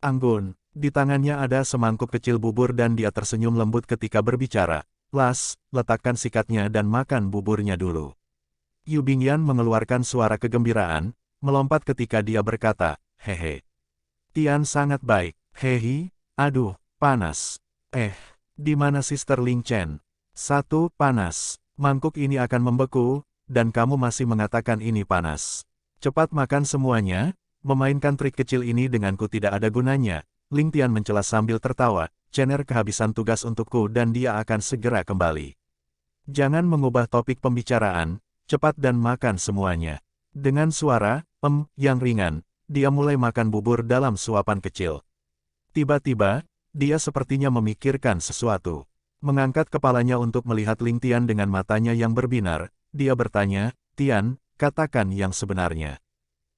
anggun. Di tangannya ada semangkuk kecil bubur dan dia tersenyum lembut ketika berbicara. Las, letakkan sikatnya dan makan buburnya dulu. Yu Bingyan mengeluarkan suara kegembiraan, melompat ketika dia berkata, hehe. Tian sangat baik. Hehi, aduh, panas. Di mana Sister Ling Chen? Satu, panas. Mangkuk ini akan membeku, dan kamu masih mengatakan ini panas. Cepat makan semuanya, memainkan trik kecil ini denganku tidak ada gunanya. Ling Tian mencela sambil tertawa, Chener kehabisan tugas untukku dan dia akan segera kembali. Jangan mengubah topik pembicaraan, cepat dan makan semuanya. Dengan suara, yang ringan, dia mulai makan bubur dalam suapan kecil. Tiba-tiba, dia sepertinya memikirkan sesuatu. Mengangkat kepalanya untuk melihat Ling Tian dengan matanya yang berbinar, dia bertanya, Tian, katakan yang sebenarnya.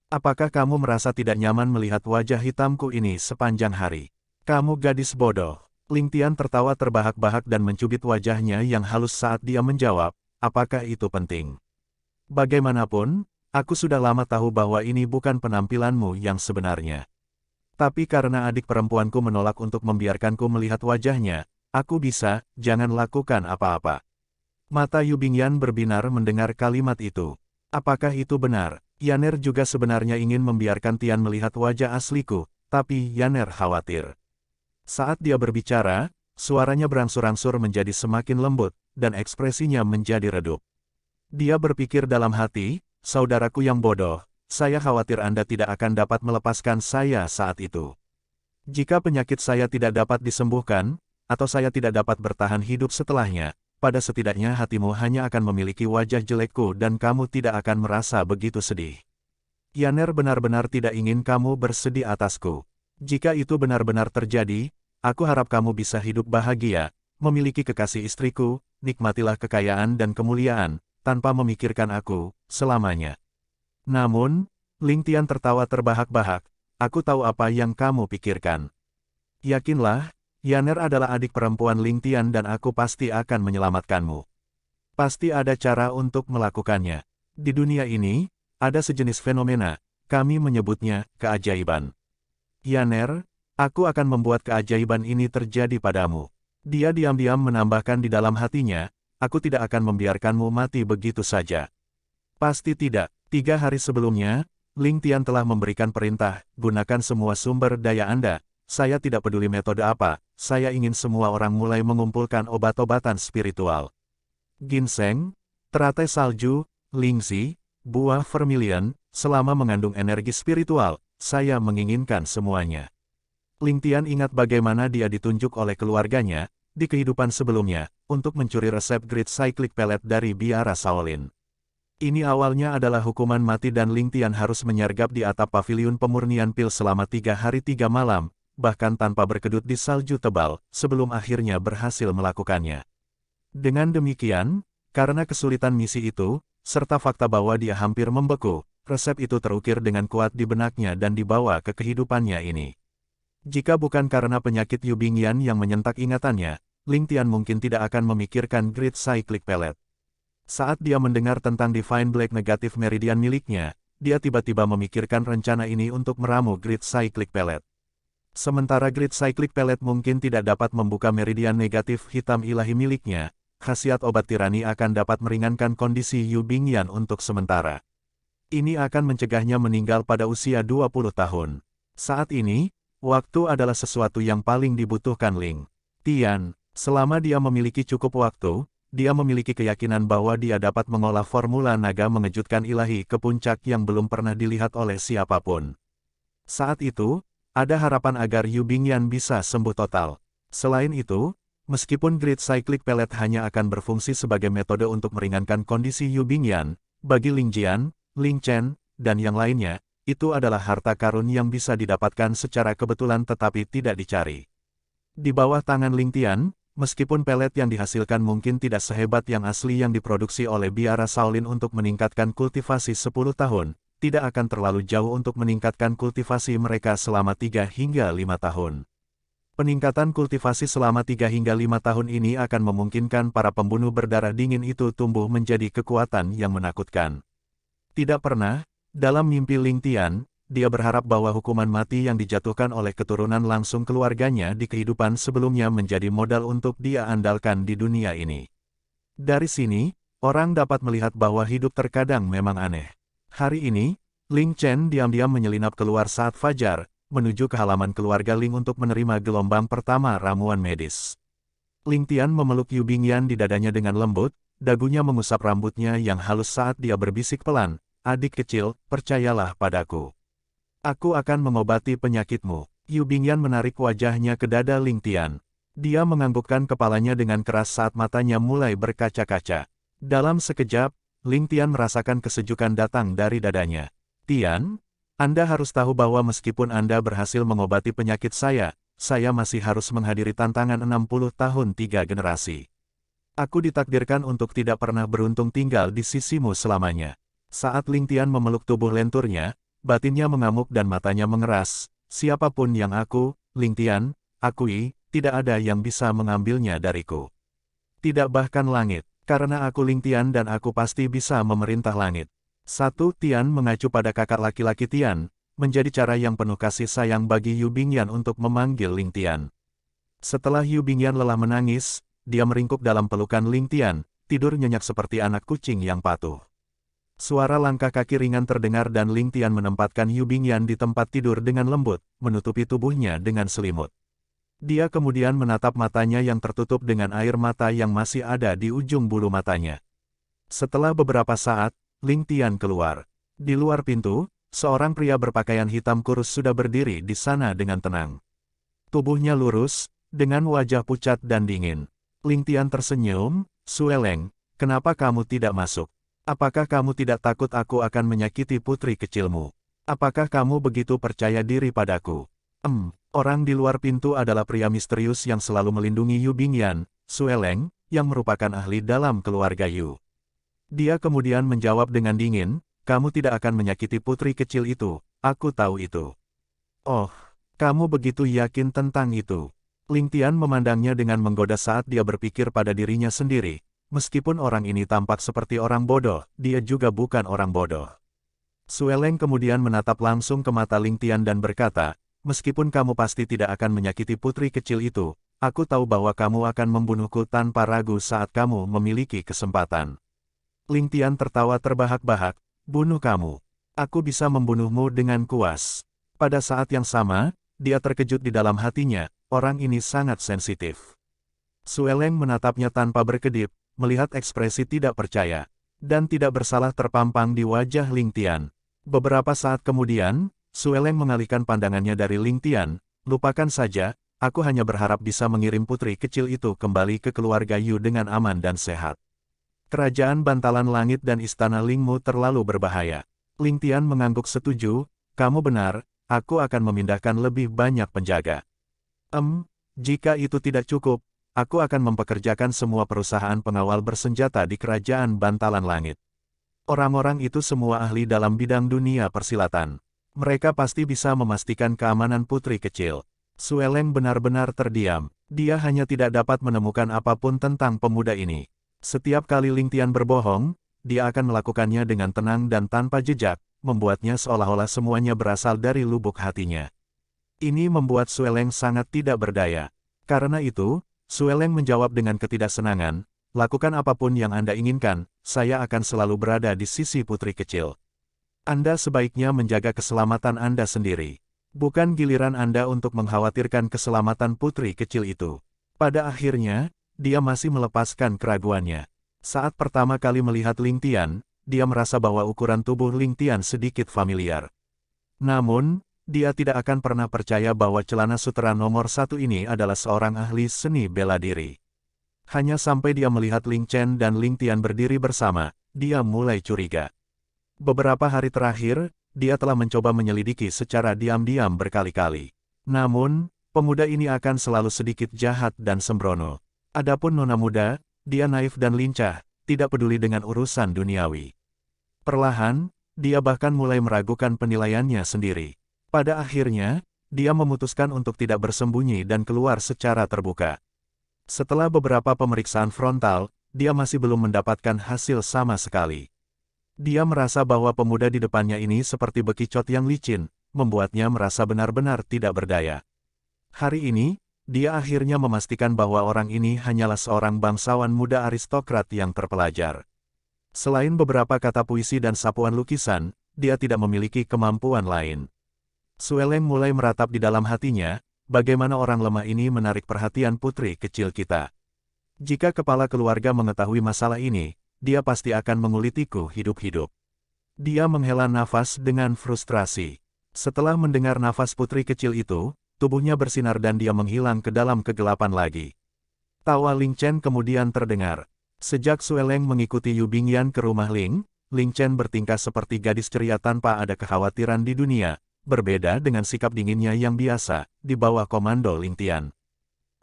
Apakah kamu merasa tidak nyaman melihat wajah hitamku ini sepanjang hari? Kamu gadis bodoh. Ling Tian tertawa terbahak-bahak dan mencubit wajahnya yang halus saat dia menjawab, apakah itu penting? Bagaimanapun, aku sudah lama tahu bahwa ini bukan penampilanmu yang sebenarnya. Tapi karena adik perempuanku menolak untuk membiarkanku melihat wajahnya, aku bisa, jangan lakukan apa-apa. Mata Yu Bingyan berbinar mendengar kalimat itu. Apakah itu benar? Yaner juga sebenarnya ingin membiarkan Tian melihat wajah asliku, tapi Yaner khawatir. Saat dia berbicara, suaranya berangsur-angsur menjadi semakin lembut, dan ekspresinya menjadi redup. Dia berpikir dalam hati, saudaraku yang bodoh, saya khawatir Anda tidak akan dapat melepaskan saya saat itu. Jika penyakit saya tidak dapat disembuhkan, atau saya tidak dapat bertahan hidup setelahnya, pada setidaknya hatimu hanya akan memiliki wajah jelekku dan kamu tidak akan merasa begitu sedih. Yaner benar-benar tidak ingin kamu bersedih atasku. Jika itu benar-benar terjadi, aku harap kamu bisa hidup bahagia, memiliki kekasih istriku, nikmatilah kekayaan dan kemuliaan, tanpa memikirkan aku, selamanya. Namun, Ling Tian tertawa terbahak-bahak, aku tahu apa yang kamu pikirkan. Yakinlah, Yaner adalah adik perempuan Ling Tian dan aku pasti akan menyelamatkanmu. Pasti ada cara untuk melakukannya. Di dunia ini, ada sejenis fenomena, kami menyebutnya keajaiban. Yaner, aku akan membuat keajaiban ini terjadi padamu. Dia diam-diam menambahkan di dalam hatinya, aku tidak akan membiarkanmu mati begitu saja. Pasti tidak. 3 hari sebelumnya, Ling Tian telah memberikan perintah, gunakan semua sumber daya Anda. Saya tidak peduli metode apa, saya ingin semua orang mulai mengumpulkan obat-obatan spiritual. Ginseng, teratai salju, lingzi, buah vermilion, selama mengandung energi spiritual, saya menginginkan semuanya. Ling Tian ingat bagaimana dia ditunjuk oleh keluarganya, di kehidupan sebelumnya, untuk mencuri resep Great Cyclic Pellet dari biara Shaolin. Ini awalnya adalah hukuman mati dan Ling Tian harus menyergap di atap paviliun pemurnian pil selama 3 hari 3 malam, bahkan tanpa berkedut di salju tebal, sebelum akhirnya berhasil melakukannya. Dengan demikian, karena kesulitan misi itu, serta fakta bahwa dia hampir membeku, resep itu terukir dengan kuat di benaknya dan dibawa ke kehidupannya ini. Jika bukan karena penyakit Yu Bingyan yang menyentak ingatannya, Ling Tian mungkin tidak akan memikirkan Great Cyclic Pellet. Saat dia mendengar tentang Divine Black Negative Meridian miliknya, dia tiba-tiba memikirkan rencana ini untuk meramu Great Cyclic Pellet. Sementara Great Cyclic Pellet mungkin tidak dapat membuka meridian negatif hitam ilahi miliknya, khasiat obat tirani akan dapat meringankan kondisi Yu Bingyan untuk sementara. Ini akan mencegahnya meninggal pada usia 20 tahun. Saat ini, waktu adalah sesuatu yang paling dibutuhkan Ling Tian. Selama dia memiliki cukup waktu, dia memiliki keyakinan bahwa dia dapat mengolah formula naga mengejutkan ilahi ke puncak yang belum pernah dilihat oleh siapapun. Saat itu, ada harapan agar Yu Bingyan bisa sembuh total. Selain itu, meskipun Great Cyclic Pellet hanya akan berfungsi sebagai metode untuk meringankan kondisi Yu Bingyan, bagi Ling Jian, Ling Chen, dan yang lainnya, itu adalah harta karun yang bisa didapatkan secara kebetulan tetapi tidak dicari. Di bawah tangan Ling Tian, meskipun pelet yang dihasilkan mungkin tidak sehebat yang asli yang diproduksi oleh biara Shaolin untuk meningkatkan kultivasi 10 tahun, tidak akan terlalu jauh untuk meningkatkan kultivasi mereka selama 3 hingga 5 tahun. Peningkatan kultivasi selama 3 hingga 5 tahun ini akan memungkinkan para pembunuh berdarah dingin itu tumbuh menjadi kekuatan yang menakutkan. Tidak pernah, dalam mimpi Ling Tian, dia berharap bahwa hukuman mati yang dijatuhkan oleh keturunan langsung keluarganya di kehidupan sebelumnya menjadi modal untuk dia andalkan di dunia ini. Dari sini, orang dapat melihat bahwa hidup terkadang memang aneh. Hari ini, Ling Chen diam-diam menyelinap keluar saat fajar, menuju ke halaman keluarga Ling untuk menerima gelombang pertama ramuan medis. Ling Tian memeluk Yu Bingyan di dadanya dengan lembut, dagunya mengusap rambutnya yang halus saat dia berbisik pelan, "Adik kecil, percayalah padaku. Aku akan mengobati penyakitmu." Yu Bingyan menarik wajahnya ke dada Ling Tian. Dia menganggukkan kepalanya dengan keras saat matanya mulai berkaca-kaca. Dalam sekejap, Ling Tian merasakan kesejukan datang dari dadanya. "Tian, Anda harus tahu bahwa meskipun Anda berhasil mengobati penyakit saya masih harus menghadiri tantangan 60 tahun 3 generasi. Aku ditakdirkan untuk tidak pernah beruntung tinggal di sisimu selamanya." Saat Ling Tian memeluk tubuh lenturnya, batinnya mengamuk dan matanya mengeras. "Siapapun yang aku, Ling Tian, akui, tidak ada yang bisa mengambilnya dariku. Tidak bahkan langit, karena aku Ling Tian dan aku pasti bisa memerintah langit." Tian mengacu pada kakak laki-laki Tian, menjadi cara yang penuh kasih sayang bagi Yu Bingyan untuk memanggil Ling Tian. Setelah Yu Bingyan lelah menangis, dia meringkuk dalam pelukan Ling Tian, tidur nyenyak seperti anak kucing yang patuh. Suara langkah kaki ringan terdengar dan Ling Tian menempatkan Yu Bingyan di tempat tidur dengan lembut, menutupi tubuhnya dengan selimut. Dia kemudian menatap matanya yang tertutup dengan air mata yang masih ada di ujung bulu matanya. Setelah beberapa saat, Ling Tian keluar. Di luar pintu, seorang pria berpakaian hitam kurus sudah berdiri di sana dengan tenang. Tubuhnya lurus, dengan wajah pucat dan dingin. Ling Tian tersenyum, "Sueleng, kenapa kamu tidak masuk? Apakah kamu tidak takut aku akan menyakiti putri kecilmu? Apakah kamu begitu percaya diri padaku?" Orang di luar pintu adalah pria misterius yang selalu melindungi Yu Bingyan, Sueleng, yang merupakan ahli dalam keluarga Yu. Dia kemudian menjawab dengan dingin, "Kamu tidak akan menyakiti putri kecil itu, aku tahu itu." "Oh, kamu begitu yakin tentang itu?" Ling Tian memandangnya dengan menggoda saat dia berpikir pada dirinya sendiri. Meskipun orang ini tampak seperti orang bodoh, dia juga bukan orang bodoh. Sueleng kemudian menatap langsung ke mata Ling Tian dan berkata, "Meskipun kamu pasti tidak akan menyakiti putri kecil itu, aku tahu bahwa kamu akan membunuhku tanpa ragu saat kamu memiliki kesempatan." Ling Tian tertawa terbahak-bahak, "Bunuh kamu. Aku bisa membunuhmu dengan kuas." Pada saat yang sama, dia terkejut di dalam hatinya, orang ini sangat sensitif. Sueleng menatapnya tanpa berkedip, melihat ekspresi tidak percaya dan tidak bersalah terpampang di wajah Ling Tian. Beberapa saat kemudian, Sueleng mengalihkan pandangannya dari Ling Tian. Lupakan saja, aku hanya berharap bisa mengirim putri kecil itu kembali ke keluarga Yu dengan aman dan sehat. Kerajaan Bantalan Langit dan Istana Lingmu terlalu berbahaya. Ling Tian mengangguk setuju, kamu benar, aku akan memindahkan lebih banyak penjaga. Jika itu tidak cukup, aku akan mempekerjakan semua perusahaan pengawal bersenjata di Kerajaan Bantalan Langit. Orang-orang itu semua ahli dalam bidang dunia persilatan. Mereka pasti bisa memastikan keamanan putri kecil. Sueleng benar-benar terdiam. Dia hanya tidak dapat menemukan apapun tentang pemuda ini. Setiap kali Ling Tian berbohong, dia akan melakukannya dengan tenang dan tanpa jejak, membuatnya seolah-olah semuanya berasal dari lubuk hatinya. Ini membuat Sueleng sangat tidak berdaya. Karena itu, Sueleng menjawab dengan ketidaksenangan, lakukan apapun yang Anda inginkan, saya akan selalu berada di sisi putri kecil. Anda sebaiknya menjaga keselamatan Anda sendiri. Bukan giliran Anda untuk mengkhawatirkan keselamatan putri kecil itu. Pada akhirnya, dia masih melepaskan keraguannya. Saat pertama kali melihat Ling Tian, dia merasa bahwa ukuran tubuh Ling Tian sedikit familiar. Namun, dia tidak akan pernah percaya bahwa celana sutera nomor 1 ini adalah seorang ahli seni bela diri. Hanya sampai dia melihat Ling Chen dan Ling Tian berdiri bersama, dia mulai curiga. Beberapa hari terakhir, dia telah mencoba menyelidiki secara diam-diam berkali-kali. Namun, pemuda ini akan selalu sedikit jahat dan sembrono. Adapun nona muda, dia naif dan lincah, tidak peduli dengan urusan duniawi. Perlahan, dia bahkan mulai meragukan penilaiannya sendiri. Pada akhirnya, dia memutuskan untuk tidak bersembunyi dan keluar secara terbuka. Setelah beberapa pemeriksaan frontal, dia masih belum mendapatkan hasil sama sekali. Dia merasa bahwa pemuda di depannya ini seperti bekicot yang licin, membuatnya merasa benar-benar tidak berdaya. Hari ini, dia akhirnya memastikan bahwa orang ini hanyalah seorang bangsawan muda aristokrat yang terpelajar. Selain beberapa kata puisi dan sapuan lukisan, dia tidak memiliki kemampuan lain. Sueleng mulai meratap di dalam hatinya, bagaimana orang lemah ini menarik perhatian putri kecil kita. Jika kepala keluarga mengetahui masalah ini, dia pasti akan mengulitiku hidup-hidup. Dia menghela nafas dengan frustrasi. Setelah mendengar nafas putri kecil itu, tubuhnya bersinar dan dia menghilang ke dalam kegelapan lagi. Tawa Ling Chen kemudian terdengar. Sejak Sueleng mengikuti Yu Bingyan ke rumah Ling Chen bertingkah seperti gadis ceria tanpa ada kekhawatiran di dunia, berbeda dengan sikap dinginnya yang biasa, di bawah komando Ling Tian.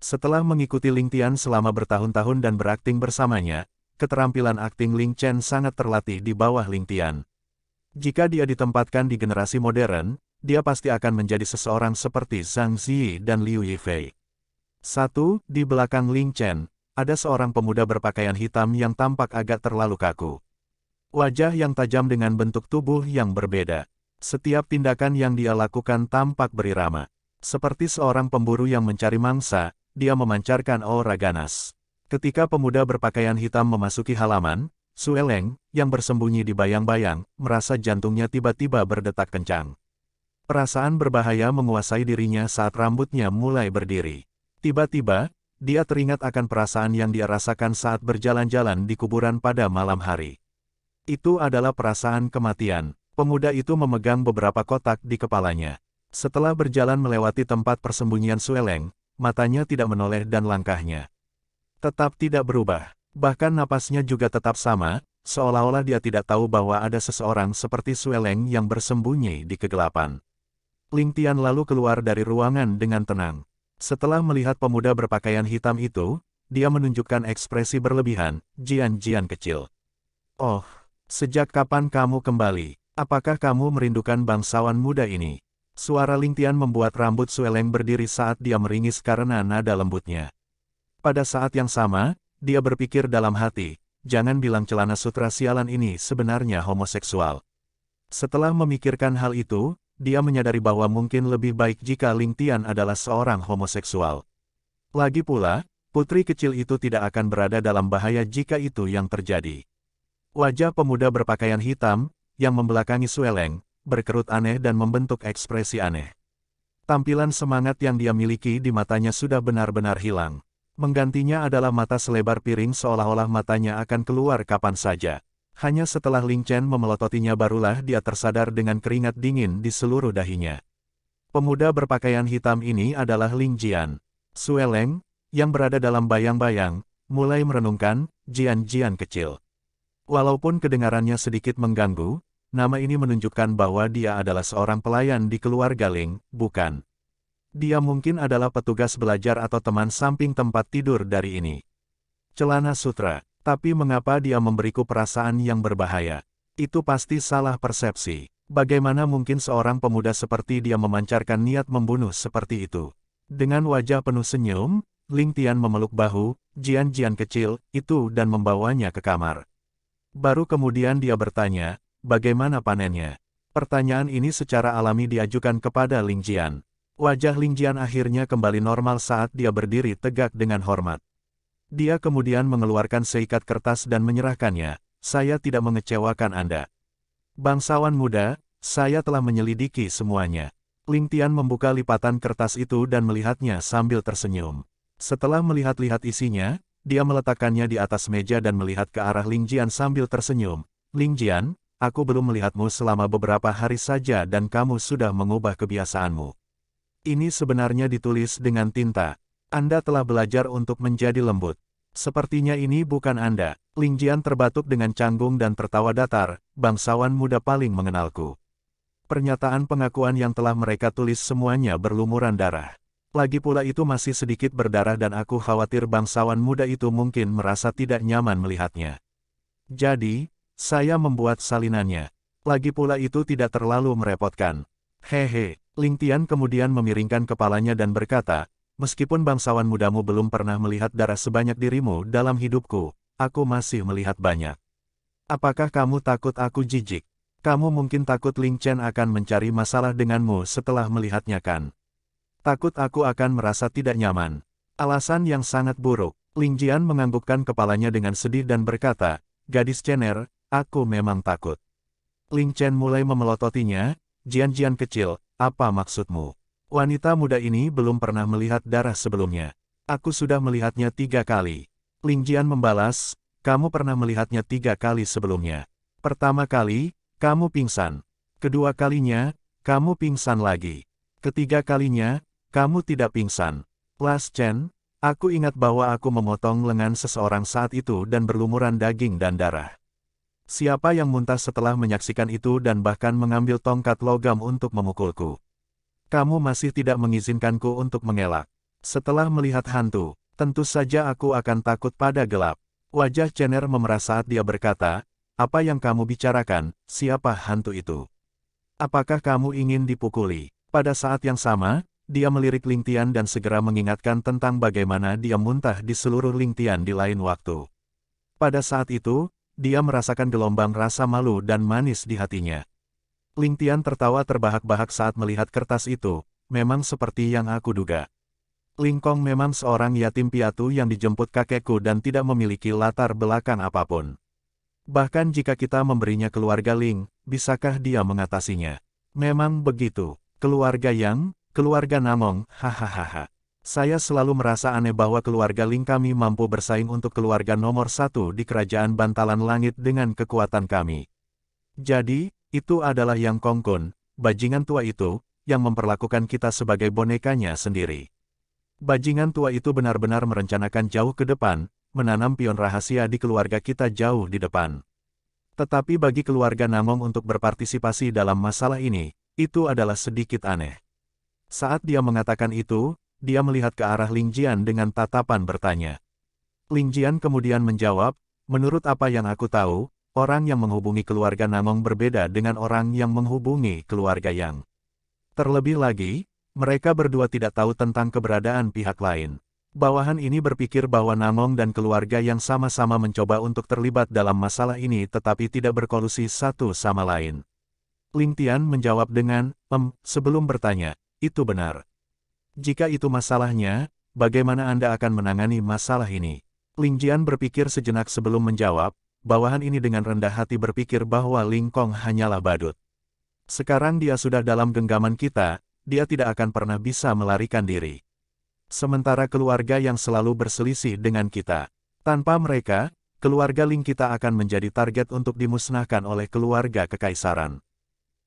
Setelah mengikuti Ling Tian selama bertahun-tahun dan berakting bersamanya, keterampilan akting Ling Chen sangat terlatih di bawah Ling Tian. Jika dia ditempatkan di generasi modern, dia pasti akan menjadi seseorang seperti Zhang Ziyi dan Liu Yifei. Di belakang Ling Chen, ada seorang pemuda berpakaian hitam yang tampak agak terlalu kaku. Wajah yang tajam dengan bentuk tubuh yang berbeda. Setiap tindakan yang dia lakukan tampak berirama. Seperti seorang pemburu yang mencari mangsa, dia memancarkan aura ganas. Ketika pemuda berpakaian hitam memasuki halaman, Sueleng, yang bersembunyi di bayang-bayang, merasa jantungnya tiba-tiba berdetak kencang. Perasaan berbahaya menguasai dirinya saat rambutnya mulai berdiri. Tiba-tiba, dia teringat akan perasaan yang dia rasakan saat berjalan-jalan di kuburan pada malam hari. Itu adalah perasaan kematian. Pemuda itu memegang beberapa kotak di kepalanya. Setelah berjalan melewati tempat persembunyian Sueleng, matanya tidak menoleh dan langkahnya tetap tidak berubah. Bahkan napasnya juga tetap sama, seolah-olah dia tidak tahu bahwa ada seseorang seperti Sueleng yang bersembunyi di kegelapan. Ling Tian lalu keluar dari ruangan dengan tenang. Setelah melihat pemuda berpakaian hitam itu, dia menunjukkan ekspresi berlebihan, Jian-Jian kecil. Oh, sejak kapan kamu kembali? Apakah kamu merindukan bangsawan muda ini? Suara Ling Tian membuat rambut Sueleng berdiri saat dia meringis karena nada lembutnya. Pada saat yang sama, dia berpikir dalam hati, jangan bilang celana sutra sialan ini sebenarnya homoseksual. Setelah memikirkan hal itu, dia menyadari bahwa mungkin lebih baik jika Ling Tian adalah seorang homoseksual. Lagi pula, putri kecil itu tidak akan berada dalam bahaya jika itu yang terjadi. Wajah pemuda berpakaian hitam, yang membelakangi Sueleng, berkerut aneh dan membentuk ekspresi aneh. Tampilan semangat yang dia miliki di matanya sudah benar-benar hilang. Menggantinya adalah mata selebar piring seolah-olah matanya akan keluar kapan saja. Hanya setelah Ling Chen memelototinya barulah dia tersadar dengan keringat dingin di seluruh dahinya. Pemuda berpakaian hitam ini adalah Ling Jian. Sue Leng, yang berada dalam bayang-bayang, mulai merenungkan, Jian kecil. Walaupun kedengarannya sedikit mengganggu, nama ini menunjukkan bahwa dia adalah seorang pelayan di keluarga Ling, bukan? Dia mungkin adalah petugas belajar atau teman samping tempat tidur dari ini. Celana sutra, tapi mengapa dia memberiku perasaan yang berbahaya? Itu pasti salah persepsi. Bagaimana mungkin seorang pemuda seperti dia memancarkan niat membunuh seperti itu? Dengan wajah penuh senyum, Ling Tian memeluk bahu Jian kecil itu dan membawanya ke kamar. Baru kemudian dia bertanya, bagaimana panennya? Pertanyaan ini secara alami diajukan kepada Ling Jian. Wajah Ling Jian akhirnya kembali normal saat dia berdiri tegak dengan hormat. Dia kemudian mengeluarkan seikat kertas dan menyerahkannya. Saya tidak mengecewakan Anda. Bangsawan muda, saya telah menyelidiki semuanya. Ling Tian membuka lipatan kertas itu dan melihatnya sambil tersenyum. Setelah melihat-lihat isinya, dia meletakkannya di atas meja dan melihat ke arah Ling Jian sambil tersenyum. Ling Jian, aku belum melihatmu selama beberapa hari saja dan kamu sudah mengubah kebiasaanmu. Ini sebenarnya ditulis dengan tinta. Anda telah belajar untuk menjadi lembut. Sepertinya ini bukan Anda. Ling Jian terbatuk dengan canggung dan tertawa datar, bangsawan muda paling mengenalku. Pernyataan pengakuan yang telah mereka tulis semuanya berlumuran darah. Lagi pula itu masih sedikit berdarah dan aku khawatir bangsawan muda itu mungkin merasa tidak nyaman melihatnya. Jadi, saya membuat salinannya. Lagi pula itu tidak terlalu merepotkan. Hehe, Ling Tian kemudian memiringkan kepalanya dan berkata, meskipun bangsawan mudamu belum pernah melihat darah sebanyak dirimu dalam hidupku, aku masih melihat banyak. Apakah kamu takut aku jijik? Kamu mungkin takut Ling Chen akan mencari masalah denganmu setelah melihatnya kan? Takut aku akan merasa tidak nyaman. Alasan yang sangat buruk. Ling Jian menganggukkan kepalanya dengan sedih dan berkata, gadis cener, aku memang takut. Ling Chen mulai memelototinya, Jian kecil, apa maksudmu? Wanita muda ini belum pernah melihat darah sebelumnya. Aku sudah melihatnya 3 kali. Ling Jian membalas, kamu pernah melihatnya 3 kali sebelumnya. Pertama kali, kamu pingsan. Kedua kalinya, kamu pingsan lagi. Ketiga kalinya, kamu tidak pingsan. Las Chen, aku ingat bahwa aku memotong lengan seseorang saat itu dan berlumuran daging dan darah. Siapa yang muntah setelah menyaksikan itu dan bahkan mengambil tongkat logam untuk memukulku? Kamu masih tidak mengizinkanku untuk mengelak. Setelah melihat hantu, tentu saja aku akan takut pada gelap. Wajah Cener memerah saat dia berkata, apa yang kamu bicarakan, siapa hantu itu? Apakah kamu ingin dipukuli? Pada saat yang sama, dia melirik Ling Tian dan segera mengingatkan tentang bagaimana dia muntah di seluruh Ling Tian di lain waktu. Pada saat itu, dia merasakan gelombang rasa malu dan manis di hatinya. Ling Tian tertawa terbahak-bahak saat melihat kertas itu, memang seperti yang aku duga. Ling Kong memang seorang yatim piatu yang dijemput kakekku dan tidak memiliki latar belakang apapun. Bahkan jika kita memberinya keluarga Ling, bisakah dia mengatasinya? Memang begitu. Keluarga Namong, hahaha. Saya selalu merasa aneh bahwa keluarga Ling kami mampu bersaing untuk keluarga nomor 1 di kerajaan Bantalan Langit dengan kekuatan kami. Jadi, itu adalah Yang Kong Kun, bajingan tua itu, yang memperlakukan kita sebagai bonekanya sendiri. Bajingan tua itu benar-benar merencanakan jauh ke depan, menanam pion rahasia di keluarga kita jauh di depan. Tetapi bagi keluarga Namong untuk berpartisipasi dalam masalah ini, itu adalah sedikit aneh. Saat dia mengatakan itu, dia melihat ke arah Ling Jian dengan tatapan bertanya. Ling Jian kemudian menjawab, menurut apa yang aku tahu, orang yang menghubungi keluarga Namong berbeda dengan orang yang menghubungi keluarga Yang. Terlebih lagi, mereka berdua tidak tahu tentang keberadaan pihak lain. Bawahan ini berpikir bahwa Namong dan keluarga Yang sama-sama mencoba untuk terlibat dalam masalah ini tetapi tidak berkolusi satu sama lain. Ling Tian menjawab dengan, sebelum bertanya, itu benar. Jika itu masalahnya, bagaimana Anda akan menangani masalah ini? Ling Jian berpikir sejenak sebelum menjawab, bawahan ini dengan rendah hati berpikir bahwa Ling Kong hanyalah badut. Sekarang dia sudah dalam genggaman kita, dia tidak akan pernah bisa melarikan diri. Sementara keluarga yang selalu berselisih dengan kita. Tanpa mereka, keluarga Ling kita akan menjadi target untuk dimusnahkan oleh keluarga kekaisaran.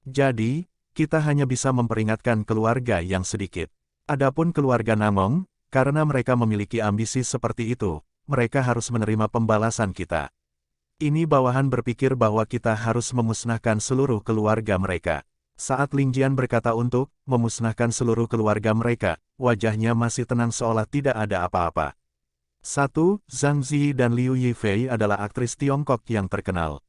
Jadi, kita hanya bisa memperingatkan keluarga yang sedikit. Adapun keluarga Namong, karena mereka memiliki ambisi seperti itu, mereka harus menerima pembalasan kita. Ini bawahan berpikir bahwa kita harus memusnahkan seluruh keluarga mereka. Saat Ling Jian berkata untuk memusnahkan seluruh keluarga mereka, wajahnya masih tenang seolah tidak ada apa-apa. 1. Zhang Ziyi dan Liu Yifei adalah aktris Tiongkok yang terkenal.